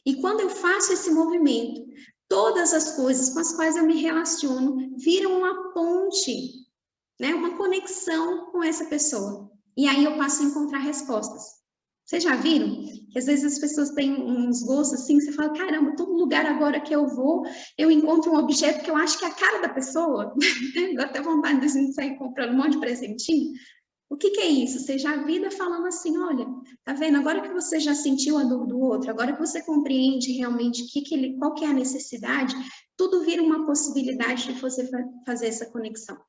E quando eu faço esse movimento, todas as coisas com as quais eu me relaciono viram uma ponte, né? Uma conexão com essa pessoa. E aí eu passo a encontrar respostas. Vocês já viram? Que às vezes as pessoas têm uns gostos assim, que você fala, caramba, todo lugar agora que eu vou, eu encontro um objeto que eu acho que é a cara da pessoa. Dá até vontade de a gente sair comprando um monte de presentinho. O que é isso? Seja a vida falando assim, olha, tá vendo? Agora que você já sentiu a dor do outro, agora que você compreende realmente qual que é a necessidade, tudo vira uma possibilidade de você fazer essa conexão.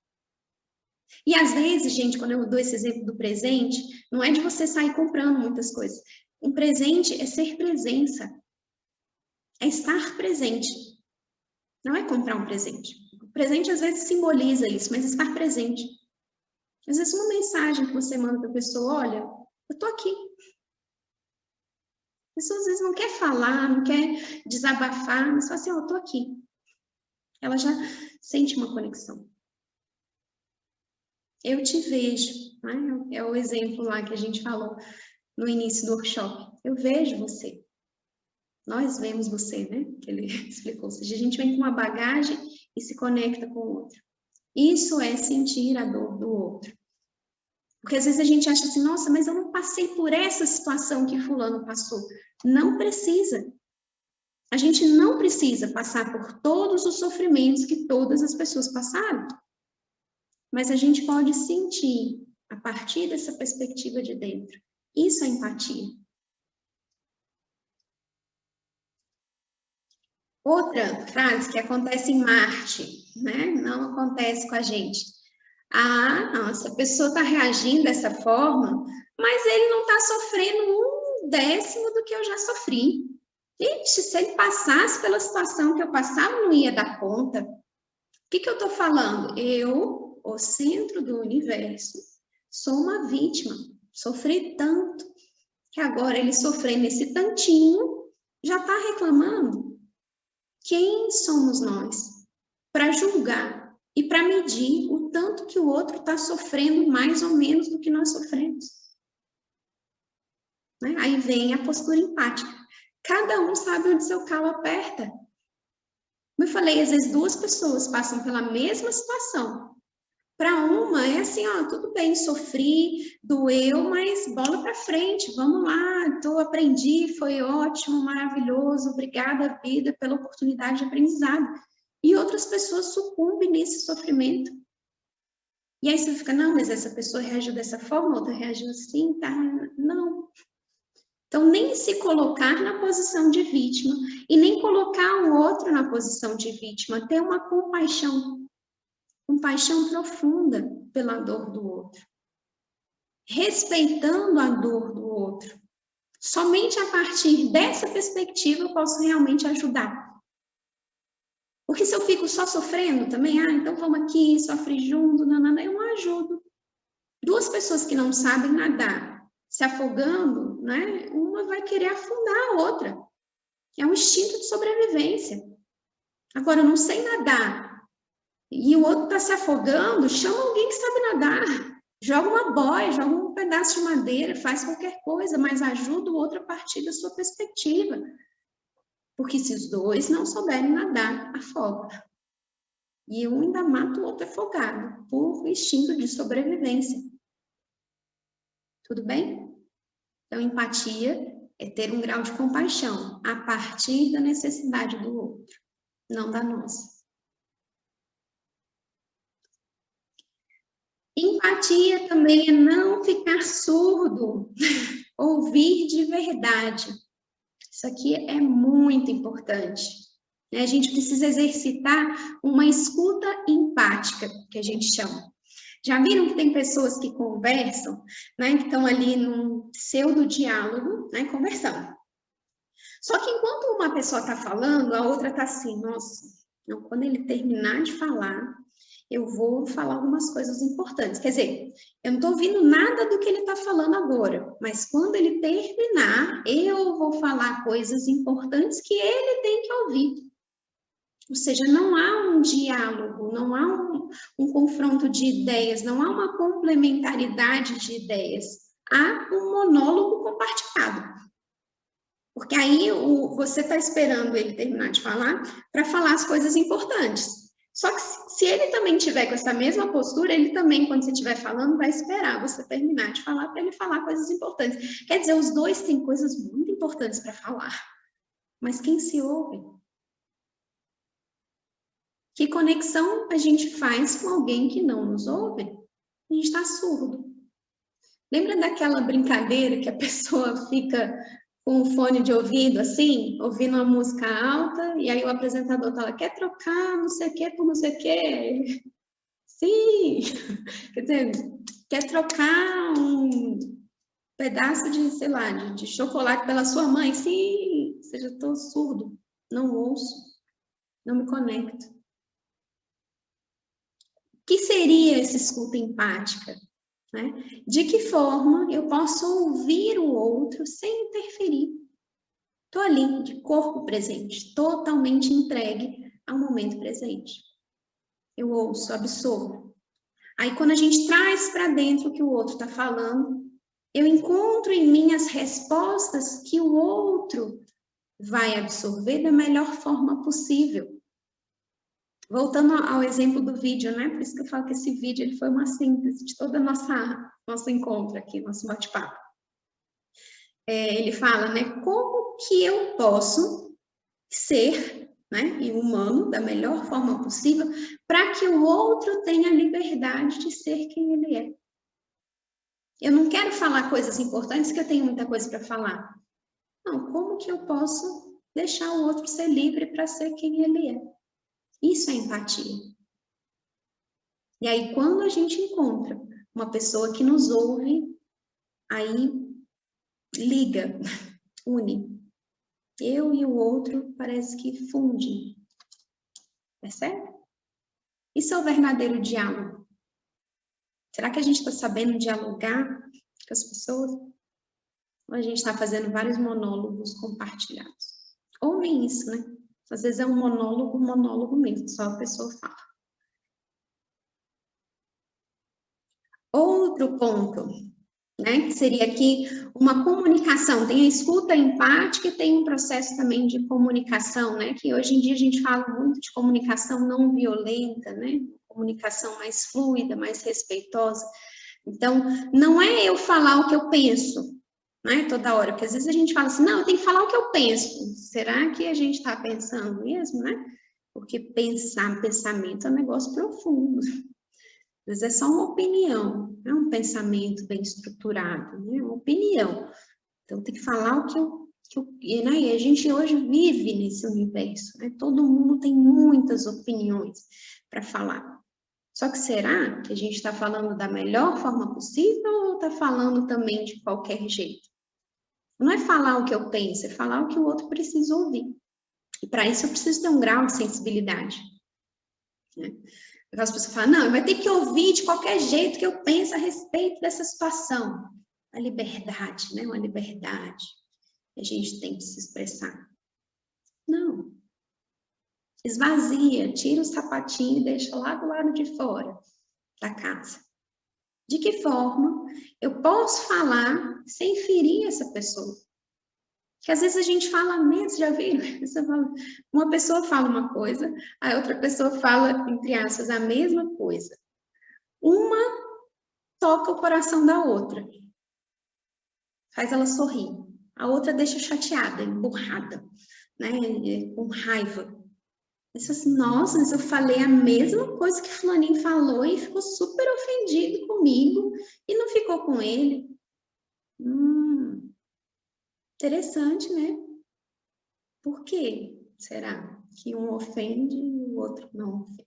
E às vezes, gente, quando eu dou esse exemplo do presente, não é de você sair comprando muitas coisas. Um presente é ser presença. É estar presente. Não é comprar um presente. O presente às vezes simboliza isso, mas estar presente. Às vezes uma mensagem que você manda para a pessoa, olha, eu tô aqui. A pessoa às vezes não quer falar, não quer desabafar, mas fala assim, eu tô aqui. Ela já sente uma conexão. Eu te vejo, né? É o exemplo lá que a gente falou no início do workshop. Eu vejo você. Nós vemos você, né? Que ele explicou. Ou seja, a gente vem com uma bagagem e se conecta com o outro. Isso é sentir a dor do outro. Porque às vezes a gente acha assim, nossa, mas eu não passei por essa situação que fulano passou. Não precisa. A gente não precisa passar por todos os sofrimentos que todas as pessoas passaram. Mas a gente pode sentir, a partir dessa perspectiva de dentro. Isso é empatia. Outra frase que acontece em Marte, né? Não acontece com a gente. Nossa, a pessoa está reagindo dessa forma, mas ele não está sofrendo 1/10 do que eu já sofri. Gente, se ele passasse pela situação que eu passava, não ia dar conta. O que eu estou falando? Eu, o centro do universo, sou uma vítima. Sofri tanto, que agora ele sofrendo esse tantinho, já está reclamando. Quem somos nós para julgar e para medir o tanto que o outro está sofrendo mais ou menos do que nós sofremos? Né? Aí vem a postura empática. Cada um sabe onde seu calo aperta. Como eu falei, às vezes duas pessoas passam pela mesma situação. Para uma é assim, tudo bem, sofri, doeu, mas bola para frente, vamos lá, aprendi, foi ótimo, maravilhoso, obrigada, vida, pela oportunidade de aprendizado. E outras pessoas sucumbem nesse sofrimento. E aí você fica, não, mas essa pessoa reagiu dessa forma, outra reagiu assim, tá? Não. Então, nem se colocar na posição de vítima e nem colocar o outro na posição de vítima, ter uma compaixão profunda pela dor do outro, respeitando a dor do outro. Somente a partir dessa perspectiva eu posso realmente ajudar. Porque se eu fico só sofrendo também, então vamos aqui, sofre junto, não, eu não ajudo. Duas pessoas que não sabem nadar, se afogando, né? Uma vai querer afundar a outra. É um instinto de sobrevivência. Agora, eu não sei nadar, e o outro está se afogando, chama alguém que sabe nadar. Joga uma boia, joga um pedaço de madeira, faz qualquer coisa, mas ajuda o outro a partir da sua perspectiva. Porque se os dois não souberem nadar, afoga. E um ainda mata o outro afogado, por instinto de sobrevivência. Tudo bem? Então, empatia é ter um grau de compaixão a partir da necessidade do outro, não da nossa. Empatia também é não ficar surdo, ouvir de verdade. Isso aqui é muito importante. A gente precisa exercitar uma escuta empática, que a gente chama. Já viram que tem pessoas que conversam, né, que estão ali num pseudo-diálogo, né, conversando. Só que enquanto uma pessoa está falando, a outra está assim, nossa, não, quando ele terminar de falar, eu vou falar algumas coisas importantes. Quer dizer, eu não estou ouvindo nada do que ele está falando agora, mas quando ele terminar, eu vou falar coisas importantes que ele tem que ouvir. Ou seja, não há um diálogo, não há um confronto de ideias, não há uma complementaridade de ideias. Há um monólogo compartilhado. Porque aí você está esperando ele terminar de falar para falar as coisas importantes. Só que se ele também tiver com essa mesma postura, ele também, quando você estiver falando, vai esperar você terminar de falar para ele falar coisas importantes. Quer dizer, os dois têm coisas muito importantes para falar. Mas quem se ouve? Que conexão a gente faz com alguém que não nos ouve? A gente está surdo. Lembra daquela brincadeira que a pessoa fica com o fone de ouvido, assim, ouvindo uma música alta, e aí o apresentador fala, quer trocar não sei o que por não sei o que? Sim! Quer dizer, quer trocar um pedaço de, sei lá, de chocolate pela sua mãe? Sim! Ou seja, estou surdo, não ouço, não me conecto. O que seria essa escuta empática? Né? De que forma eu posso ouvir o outro sem interferir? Estou ali, de corpo presente, totalmente entregue ao momento presente. Eu ouço, absorvo. Aí, quando a gente traz para dentro o que o outro está falando, eu encontro em mim as respostas que o outro vai absorver da melhor forma possível. Voltando ao exemplo do vídeo, né? Por isso que eu falo que esse vídeo ele foi uma síntese de todo o nosso encontro aqui, nosso bate-papo. Ele fala, né? Como que eu posso ser, né? E humano da melhor forma possível para que o outro tenha a liberdade de ser quem ele é. Eu não quero falar coisas importantes que eu tenho muita coisa para falar. Não, como que eu posso deixar o outro ser livre para ser quem ele é? Isso é empatia. E aí, quando a gente encontra uma pessoa que nos ouve, aí liga, une. Eu e o outro parece que fundem. Percebe? Isso é o verdadeiro diálogo. Será que a gente está sabendo dialogar com as pessoas? Ou a gente está fazendo vários monólogos compartilhados? Ou nem isso, né? Às vezes é um monólogo mesmo, só a pessoa fala. Outro ponto, né, que seria aqui uma comunicação. Tem a escuta empática e tem um processo também de comunicação, né, que hoje em dia a gente fala muito de comunicação não violenta, né, comunicação mais fluida, mais respeitosa. Então, não é eu falar o que eu penso, né, toda hora, porque às vezes a gente fala assim, não, eu tenho que falar o que eu penso. Será que a gente está pensando mesmo, né? Porque pensamento é um negócio profundo. Às vezes é só uma opinião, não é um pensamento bem estruturado, né? É uma opinião. Então, tem que falar o que eu né? E a gente hoje vive nesse universo, né? Todo mundo tem muitas opiniões para falar. Só que será que a gente está falando da melhor forma possível ou está falando também de qualquer jeito? Não é falar o que eu penso, é falar o que o outro precisa ouvir. E para isso eu preciso ter um grau de sensibilidade. Né? Aquelas pessoas falam, não, vai ter que ouvir de qualquer jeito que eu penso a respeito dessa situação. A liberdade, né? Uma liberdade. A gente tem que se expressar. Não. Esvazia, tira o sapatinho e deixa lá do lado de fora da casa. De que forma eu posso falar sem ferir essa pessoa? Porque às vezes a gente fala mesmo, já viram? Uma pessoa fala uma coisa, a outra pessoa fala, entre aspas, a mesma coisa. Uma toca o coração da outra, faz ela sorrir. A outra deixa chateada, emburrada, né? Com raiva. Nossa, mas eu falei a mesma coisa que fulaninho falou e ficou super ofendido comigo e não ficou com ele. Interessante, né? Por que será que um ofende e o outro não ofende?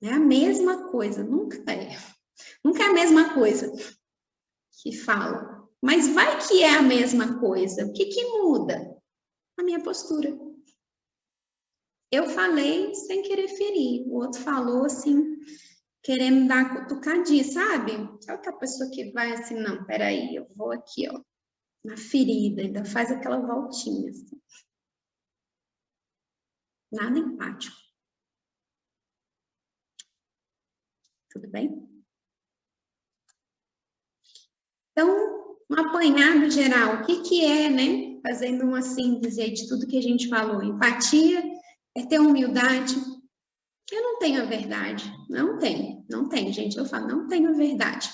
É a mesma coisa, nunca é. Nunca é a mesma coisa que fala. Mas vai que é a mesma coisa. O que que muda? A minha postura. Eu falei sem querer ferir. O outro falou assim, querendo dar uma cutucadinha, sabe? Sabe aquela pessoa que vai assim, não, peraí, eu vou aqui, ó, na ferida, ainda faz aquela voltinha assim. Nada empático. Tudo bem? Então, um apanhado geral, o que que é, né? Fazendo uma síntese aí de tudo que a gente falou. Empatia é ter humildade. Eu não tenho a verdade. Não tem, gente. Eu falo, não tenho a verdade.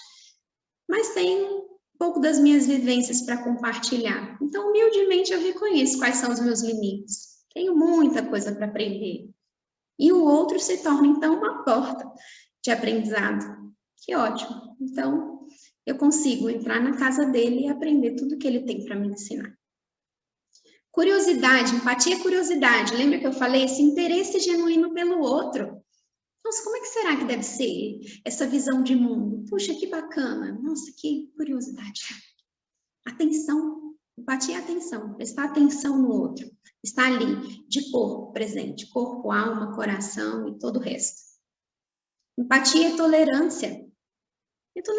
Mas tenho um pouco das minhas vivências para compartilhar. Então, humildemente, eu reconheço quais são os meus limites. Tenho muita coisa para aprender. E o outro se torna, então, uma porta de aprendizado. Que ótimo. Então, eu consigo entrar na casa dele e aprender tudo que ele tem para me ensinar. Curiosidade, empatia é curiosidade. Lembra que eu falei? Esse interesse genuíno pelo outro. Nossa, como é que será que deve ser essa visão de mundo? Puxa, que bacana. Nossa, que curiosidade. Atenção. Empatia é atenção. Prestar atenção no outro. Estar ali, de corpo presente. Corpo, alma, coração e todo o resto. Empatia é tolerância. Então,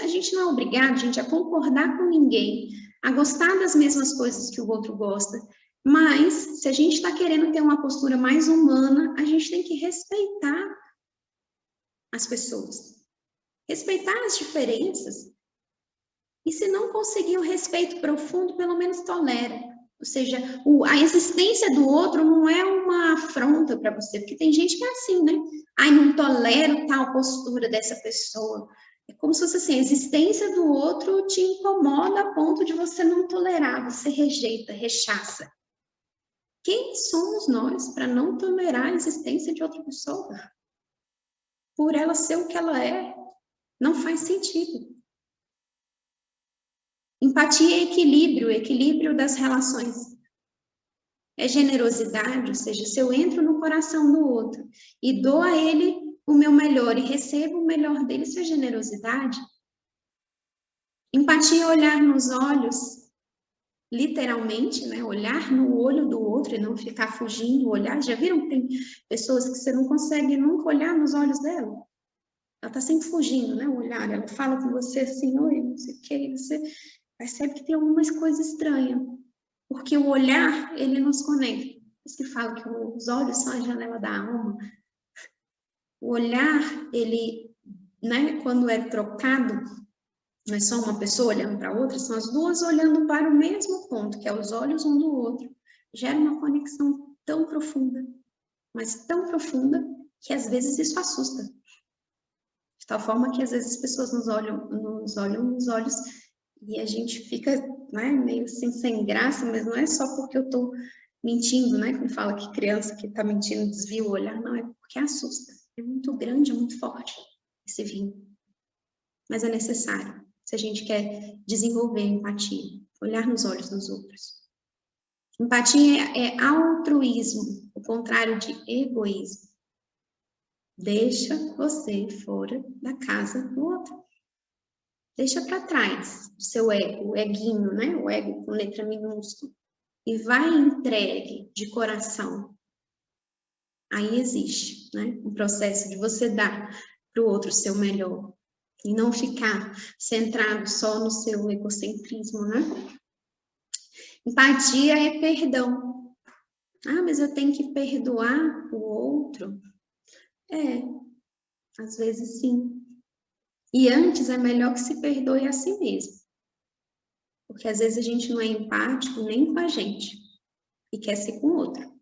a gente não é obrigado, gente, a concordar com ninguém, a gostar das mesmas coisas que o outro gosta, mas se a gente está querendo ter uma postura mais humana, a gente tem que respeitar as pessoas, respeitar as diferenças. E se não conseguir o respeito profundo, pelo menos tolera. Ou seja, a existência do outro não é uma afronta para você, porque tem gente que é assim, né? Ai, não tolero tal postura dessa pessoa. É como se fosse assim, a existência do outro te incomoda a ponto de você não tolerar, você rejeita, rechaça. Quem somos nós para não tolerar a existência de outra pessoa? Por ela ser o que ela é, não faz sentido. Empatia é equilíbrio das relações. É generosidade, ou seja, se eu entro no coração do outro e dou a ele o meu melhor e recebo o melhor dele, isso é generosidade. Empatia é olhar nos olhos, literalmente, né? Olhar no olho do outro e não ficar fugindo, olhar. Já viram que tem pessoas que você não consegue nunca olhar nos olhos dela? Ela está sempre fugindo, né? O olhar, ela fala com você assim, oi, não sei o que, você percebe que tem algumas coisas estranhas. Porque o olhar, ele nos conecta. Por isso que fala que os olhos são a janela da alma. O olhar, ele, né, quando é trocado, não é só uma pessoa olhando para a outra, são as duas olhando para o mesmo ponto, que é os olhos um do outro. Gera uma conexão tão profunda, mas tão profunda, que às vezes isso assusta. De tal forma que às vezes as pessoas nos olham nos olhos e a gente fica, né, meio assim, sem graça, mas não é só porque eu estou mentindo, né? Quando fala que criança que está mentindo desvia o olhar, não, é porque assusta. É muito grande, é muito forte esse vínculo. Mas é necessário, se a gente quer desenvolver empatia, olhar nos olhos dos outros. Empatia é altruísmo, o contrário de egoísmo. Deixa você fora da casa do outro. Deixa para trás o seu ego, o eguinho, né? O ego com letra minúscula. e vai entregue de coração, aí existe, né, um processo de você dar para o outro o seu melhor, e não ficar centrado só no seu egocentrismo, né? Empatia é perdão. Ah, mas eu tenho que perdoar o outro? Às vezes sim. E antes é melhor que se perdoe a si mesmo. Porque às vezes a gente não é empático nem com a gente e quer ser com o outro.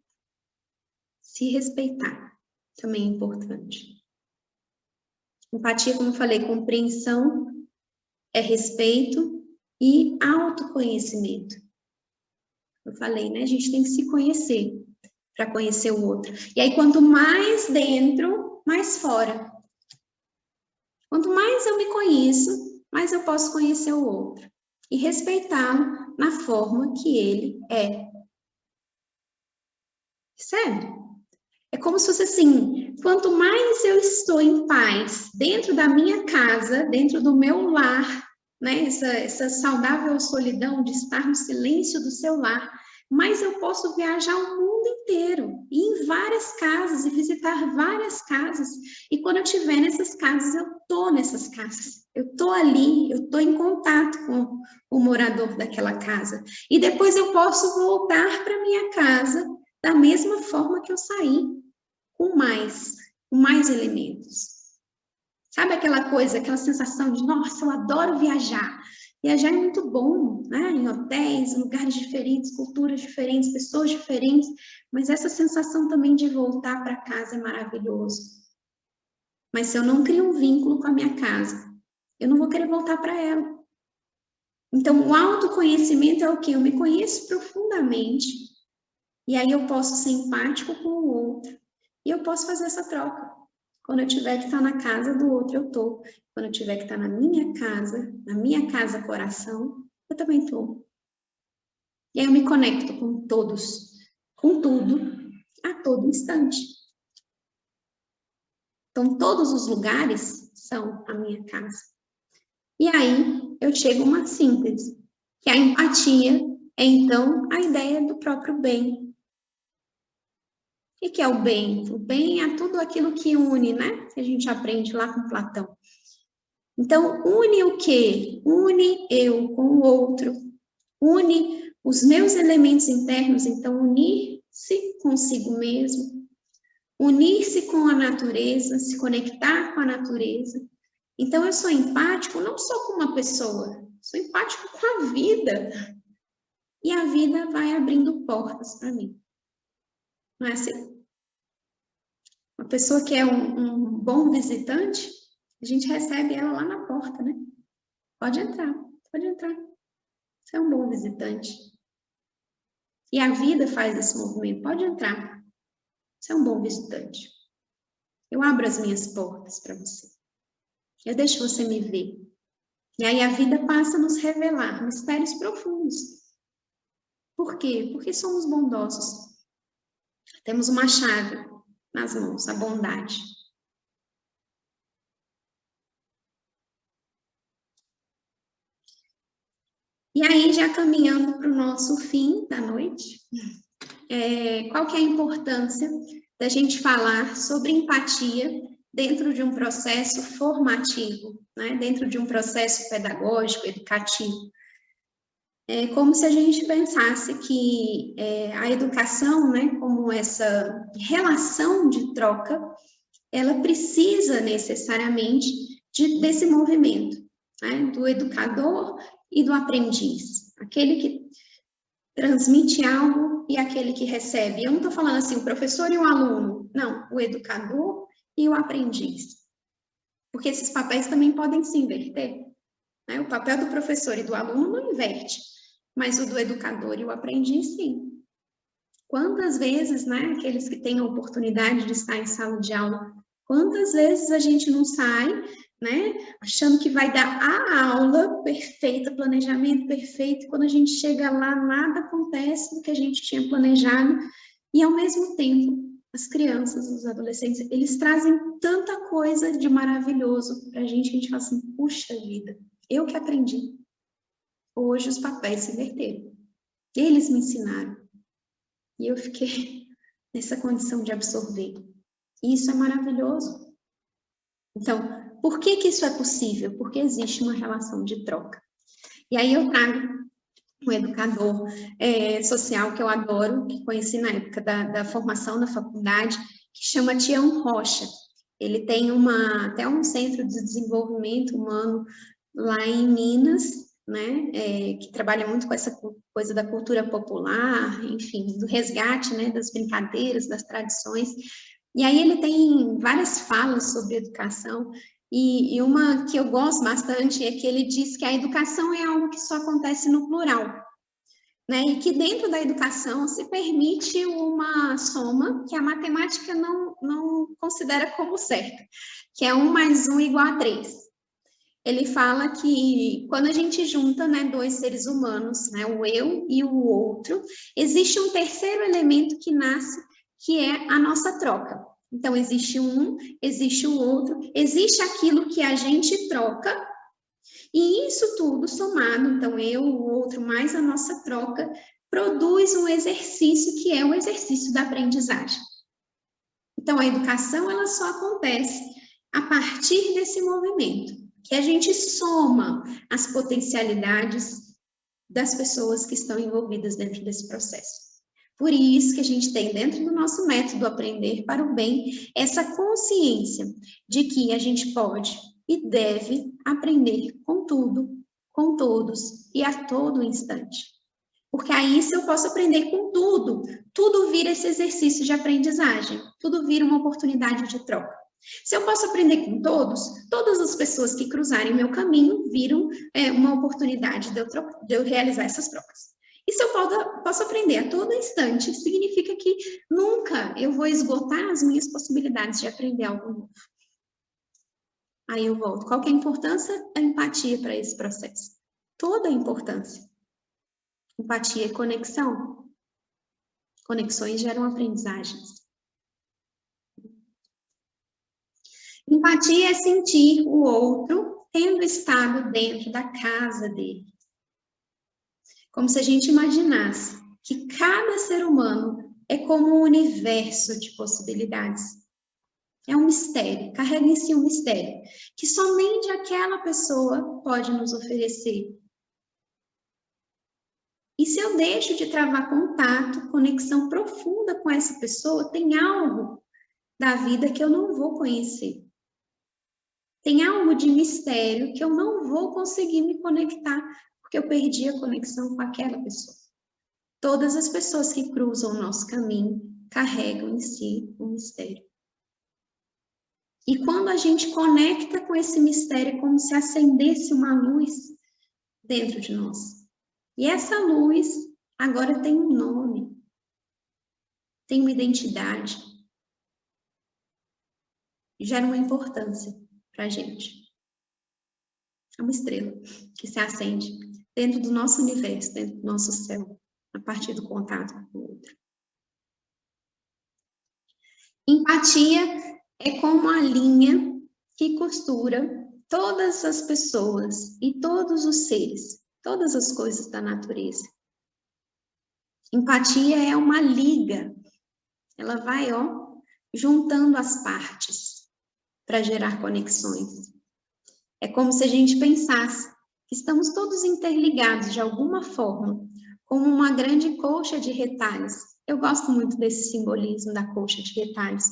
Se respeitar também é importante. Empatia, como eu falei, compreensão, é respeito e autoconhecimento. Eu falei, né? A gente tem que se conhecer para conhecer o outro. E aí, quanto mais dentro, mais fora. Quanto mais eu me conheço, mais eu posso conhecer o outro. E respeitá-lo na forma que ele é. Percebe? É como se fosse assim, quanto mais eu estou em paz dentro da minha casa, dentro do meu lar, né, essa saudável solidão de estar no silêncio do seu lar, mais eu posso viajar o mundo inteiro, ir em várias casas e visitar várias casas. E quando eu estiver nessas casas, eu estou nessas casas. Eu estou ali, eu estou em contato com o morador daquela casa. E depois eu posso voltar para minha casa da mesma forma que eu saí, com mais elementos. Sabe aquela coisa, aquela sensação de, nossa, eu adoro viajar. Viajar é muito bom, né? Em hotéis, lugares diferentes, culturas diferentes, pessoas diferentes, mas essa sensação também de voltar para casa é maravilhoso. Mas se eu não crio um vínculo com a minha casa, eu não vou querer voltar para ela. Então, o autoconhecimento é o quê? Eu me conheço profundamente, e aí eu posso ser empático com o outro, e eu posso fazer essa troca. Quando eu tiver que estar na casa do outro, eu estou. Quando eu tiver que estar na minha casa coração, eu também estou. E aí eu me conecto com todos, com tudo, a todo instante. Então, todos os lugares são a minha casa. E aí eu chego a uma síntese, que a empatia é, então, a ideia do próprio bem. O que é o bem? O bem é tudo aquilo que une, né? Que a gente aprende lá com Platão. Então, une o quê? Une eu com o outro. Une os meus elementos internos. Então, unir-se consigo mesmo. Unir-se com a natureza, se conectar com a natureza. Então, eu sou empático não só com uma pessoa, sou empático com a vida. E a vida vai abrindo portas para mim. Não é assim? Uma pessoa que é um bom visitante, a gente recebe ela lá na porta, né? Pode entrar, pode entrar. Você é um bom visitante. E a vida faz esse movimento. Pode entrar. Você é um bom visitante. Eu abro as minhas portas para você. Eu deixo você me ver. E aí a vida passa a nos revelar mistérios profundos. Por quê? Porque somos bondosos. Temos uma chave nas mãos, a bondade. E aí, já caminhando para o nosso fim da noite, qual que é a importância da gente falar sobre empatia dentro de um processo formativo, né? Dentro de um processo pedagógico, educativo? É como se a gente pensasse que a educação, né, como essa relação de troca, ela precisa necessariamente desse movimento, né, do educador e do aprendiz, aquele que transmite algo e aquele que recebe. Eu não estou falando assim, o professor e o aluno, não, o educador e o aprendiz, porque esses papéis também podem se inverter, né? O papel do professor e do aluno não inverte, mas o do educador e o aprendiz, sim. Quantas vezes, né, aqueles que têm a oportunidade de estar em sala de aula, quantas vezes a gente não sai, né, achando que vai dar a aula perfeita, planejamento perfeito, e quando a gente chega lá, nada acontece do que a gente tinha planejado, e ao mesmo tempo, as crianças, os adolescentes, eles trazem tanta coisa de maravilhoso para a gente fala assim, puxa vida, eu que aprendi. Hoje os papéis se inverteram. Eles me ensinaram. E eu fiquei nessa condição de absorver. E isso é maravilhoso. Então, por que isso é possível? Porque existe uma relação de troca. E aí eu trago um educador social que eu adoro, que conheci na época da formação na faculdade, que chama Tião Rocha. Ele tem até um centro de desenvolvimento humano lá em Minas, né, que trabalha muito com essa coisa da cultura popular, enfim, do resgate, né, das brincadeiras, das tradições. E aí ele tem várias falas sobre educação, e uma que eu gosto bastante é que ele diz que a educação é algo que só acontece no plural, né? E que dentro da educação se permite uma soma que a matemática não considera como certa, que é 1 mais 1 igual a 3. Ele fala que quando a gente junta, né, dois seres humanos, né, o eu e o outro, existe um terceiro elemento que nasce, que é a nossa troca. Então, existe um, existe o outro, existe aquilo que a gente troca, e isso tudo somado, então eu, o outro, mais a nossa troca, produz um exercício que é o exercício da aprendizagem. Então, a educação, ela só acontece a partir desse movimento, que a gente soma as potencialidades das pessoas que estão envolvidas dentro desse processo. Por isso que a gente tem dentro do nosso método Aprender para o Bem essa consciência de que a gente pode e deve aprender com tudo, com todos e a todo instante. Porque aí, se eu posso aprender com tudo, tudo vira esse exercício de aprendizagem, tudo vira uma oportunidade de troca. Se eu posso aprender com todos, todas as pessoas que cruzarem meu caminho viram uma oportunidade de eu realizar essas trocas. E se eu posso aprender a todo instante, significa que nunca eu vou esgotar as minhas possibilidades de aprender algo novo. Aí eu volto. Qual que é a importância da empatia para esse processo? Toda a importância. Empatia é conexão. Conexões geram aprendizagens. Empatia é sentir o outro tendo estado dentro da casa dele. Como se a gente imaginasse que cada ser humano é como um universo de possibilidades. É um mistério, carrega em si um mistério, que somente aquela pessoa pode nos oferecer. E se eu deixo de travar contato, conexão profunda com essa pessoa, tem algo da vida que eu não vou conhecer. Tem algo de mistério que eu não vou conseguir me conectar, porque eu perdi a conexão com aquela pessoa. Todas as pessoas que cruzam o nosso caminho carregam em si um mistério. E quando a gente conecta com esse mistério, é como se acendesse uma luz dentro de nós. E essa luz agora tem um nome, tem uma identidade, gera uma importância para a gente. É uma estrela que se acende dentro do nosso universo, dentro do nosso céu, a partir do contato com o outro. Empatia é como a linha que costura todas as pessoas e todos os seres, todas as coisas da natureza. Empatia é uma liga, ela vai, juntando as partes para gerar conexões. É como se a gente pensasse que estamos todos interligados de alguma forma, como uma grande colcha de retalhos. Eu gosto muito desse simbolismo da colcha de retalhos.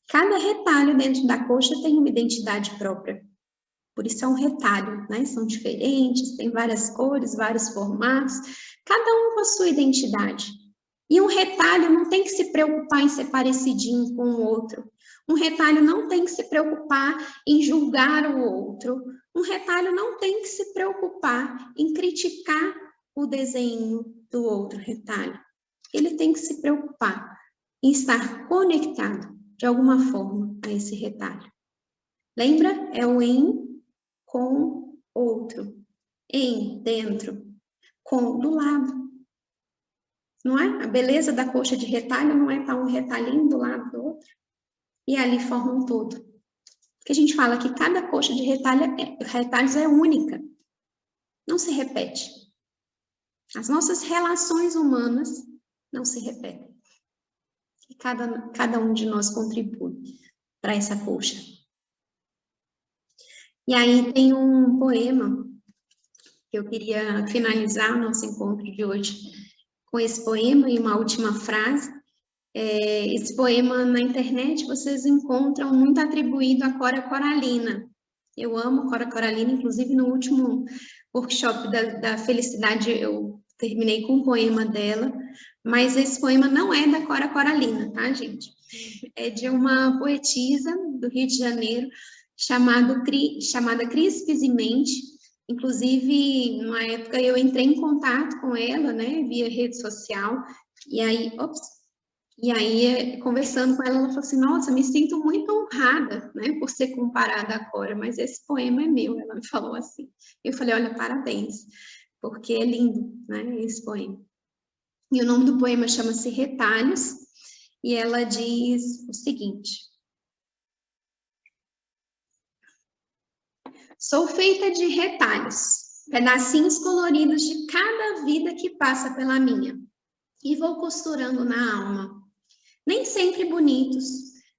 Cada retalho dentro da colcha tem uma identidade própria. Por isso é um retalho, né? São diferentes, tem várias cores, vários formatos, cada um com a sua identidade. E um retalho não tem que se preocupar em ser parecidinho com o outro. Um retalho não tem que se preocupar em julgar o outro. Um retalho não tem que se preocupar em criticar o desenho do outro retalho. Ele tem que se preocupar em estar conectado de alguma forma a esse retalho. Lembra? É o em com outro. Em, dentro. Com, do lado. Não é? A beleza da colcha de retalho não é estar um retalhinho do lado do outro. E ali forma um todo. Porque a gente fala que cada colcha de retalhos é única. Não se repete. As nossas relações humanas não se repetem. E cada um de nós contribui para essa colcha. E aí tem um poema que eu queria finalizar o nosso encontro de hoje com esse poema e uma última frase. Esse poema na internet vocês encontram muito atribuído a Cora Coralina. Eu amo Cora Coralina, inclusive no último workshop da felicidade eu terminei com um poema dela, mas esse poema não é da Cora Coralina, tá, gente? É de uma poetisa do Rio de Janeiro, chamada Cris Pizimente. Inclusive, numa época eu entrei em contato com ela, né, via rede social, e aí, conversando com ela, ela falou assim, nossa, me sinto muito honrada, né, por ser comparada à Cora, mas esse poema é meu, ela me falou assim. Eu falei, olha, parabéns, porque é lindo, né, esse poema. E o nome do poema chama-se Retalhos, e ela diz o seguinte: sou feita de retalhos, pedacinhos coloridos de cada vida que passa pela minha, e vou costurando na alma. Nem sempre bonitos,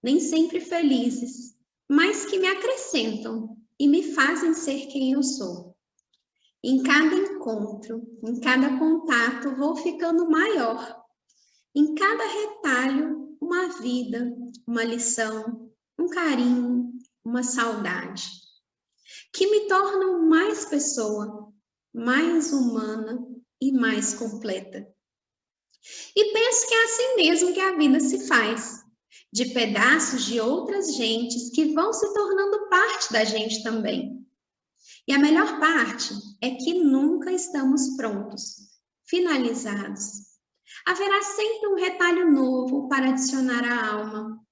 nem sempre felizes, mas que me acrescentam e me fazem ser quem eu sou. Em cada encontro, em cada contato, vou ficando maior. Em cada retalho, uma vida, uma lição, um carinho, uma saudade, que me tornam mais pessoa, mais humana e mais completa. E penso que é assim mesmo que a vida se faz, de pedaços de outras gentes que vão se tornando parte da gente também. E a melhor parte é que nunca estamos prontos, finalizados. Haverá sempre um retalho novo para adicionar à alma.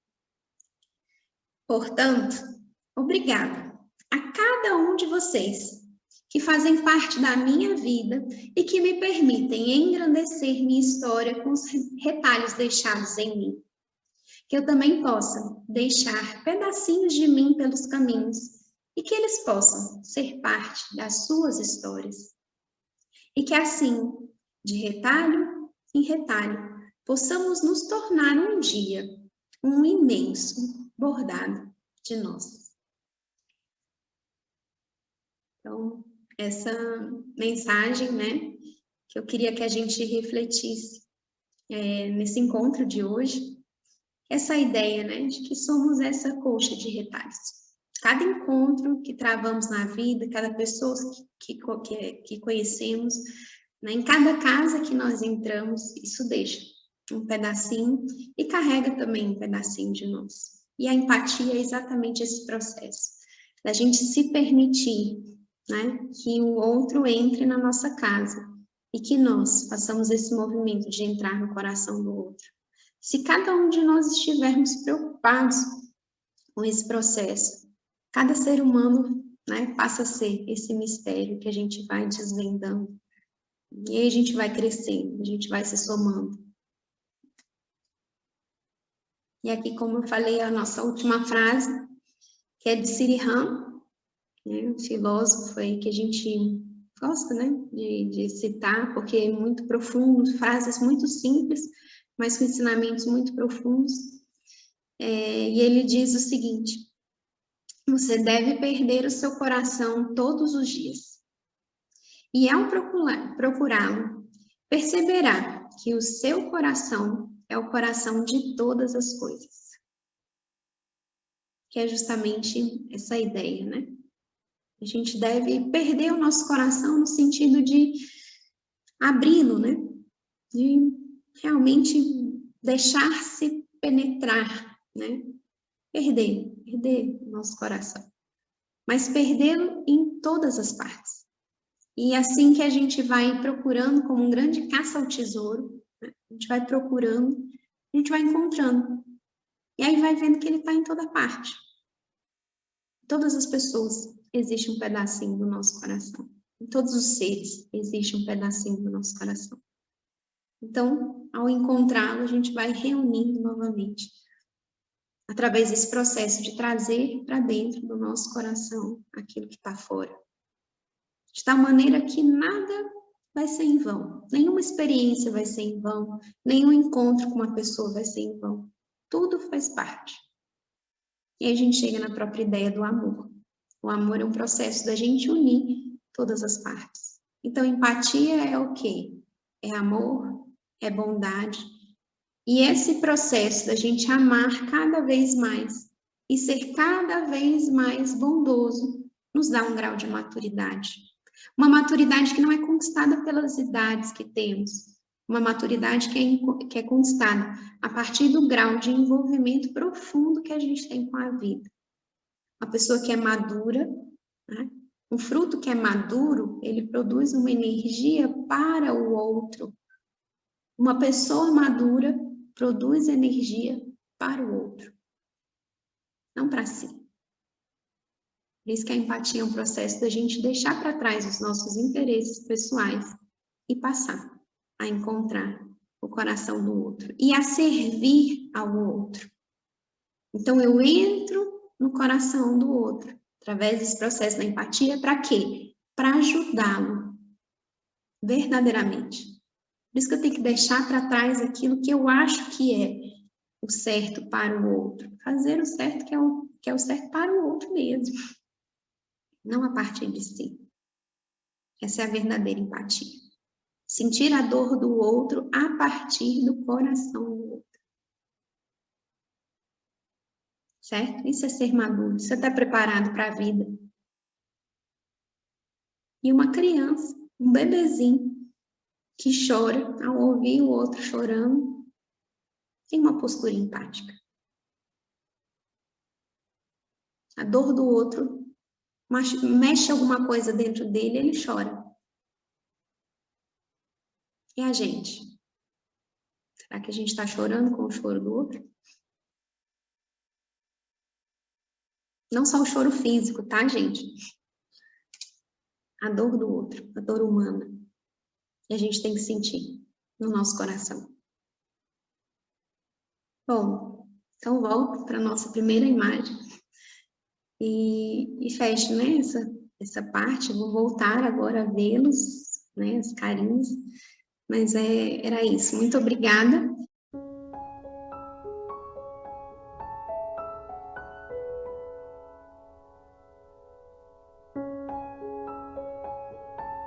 Portanto, obrigada a cada um de vocês que fazem parte da minha vida e que me permitem engrandecer minha história com os retalhos deixados em mim. Que eu também possa deixar pedacinhos de mim pelos caminhos e que eles possam ser parte das suas histórias. E que assim, de retalho em retalho, possamos nos tornar um dia um imenso bordado de nós. Então, essa mensagem, né, que eu queria que a gente refletisse nesse encontro de hoje, essa ideia, né, de que somos essa colcha de retalhos. Cada encontro que travamos na vida, cada pessoa que conhecemos, né, em cada casa que nós entramos, isso deixa um pedacinho e carrega também um pedacinho de nós. E a empatia é exatamente esse processo, da gente se permitir, né, que o outro entre na nossa casa e que nós façamos esse movimento de entrar no coração do outro. Se cada um de nós estivermos preocupados com esse processo, cada ser humano, né, passa a ser esse mistério que a gente vai desvendando. E aí a gente vai crescendo, a gente vai se somando. E aqui, como eu falei, a nossa última frase, que é de Sirihan, né, um filósofo aí que a gente gosta, né, de citar, porque é muito profundo, frases muito simples, mas com ensinamentos muito profundos. E ele diz o seguinte: você deve perder o seu coração todos os dias. E ao procurá-lo, perceberá que o seu coração é o coração de todas as coisas. Que é justamente essa ideia, né? A gente deve perder o nosso coração no sentido de abri-lo, né? De realmente deixar-se penetrar, né? Perder o nosso coração. Mas perdê-lo em todas as partes. E assim que a gente vai procurando como um grande caça ao tesouro, né? A gente vai procurando, a gente vai encontrando. E aí vai vendo que ele está em toda parte. Todas as pessoas existe um pedacinho do nosso coração. Em todos os seres existe um pedacinho do nosso coração. Então, ao encontrá-lo, a gente vai reunindo novamente, através desse processo de trazer para dentro do nosso coração aquilo que está fora. De tal maneira que nada vai ser em vão. Nenhuma experiência vai ser em vão, nenhum encontro com uma pessoa vai ser em vão. Tudo faz parte. E aí a gente chega na própria ideia do amor. O amor é um processo da gente unir todas as partes. Então, empatia é o quê? É amor, é bondade. E esse processo da gente amar cada vez mais e ser cada vez mais bondoso nos dá um grau de maturidade. Uma maturidade que não é conquistada pelas idades que temos, uma maturidade que é conquistada a partir do grau de envolvimento profundo que a gente tem com a vida. Uma pessoa que é madura, né? Um fruto que é maduro, ele produz uma energia para o outro. Uma pessoa madura produz energia para o outro, não para si. Por isso que a empatia é um processo da gente deixar para trás os nossos interesses pessoais e passar a encontrar o coração do outro e a servir ao outro. Então, eu entro no coração do outro, através desse processo da empatia, para quê? Para ajudá-lo, verdadeiramente. Por isso que eu tenho que deixar para trás aquilo que eu acho que é o certo para o outro. Fazer o certo que é o certo para o outro mesmo. Não a partir de si. Essa é a verdadeira empatia. Sentir a dor do outro a partir do coração do outro. Certo? Isso é ser maduro. Você está preparado para a vida. E uma criança, um bebezinho, que chora ao ouvir o outro chorando, tem uma postura empática. A dor do outro mexe alguma coisa dentro dele, ele chora. E a gente? Será que a gente está chorando com o choro do outro? Não só o choro físico, tá, gente? A dor do outro, a dor humana. E a gente tem que sentir no nosso coração. Bom, então volto para a nossa primeira imagem. E fecho, né, essa parte. Vou voltar agora a vê-los, né, as carinhas. Mas era isso. Muito obrigada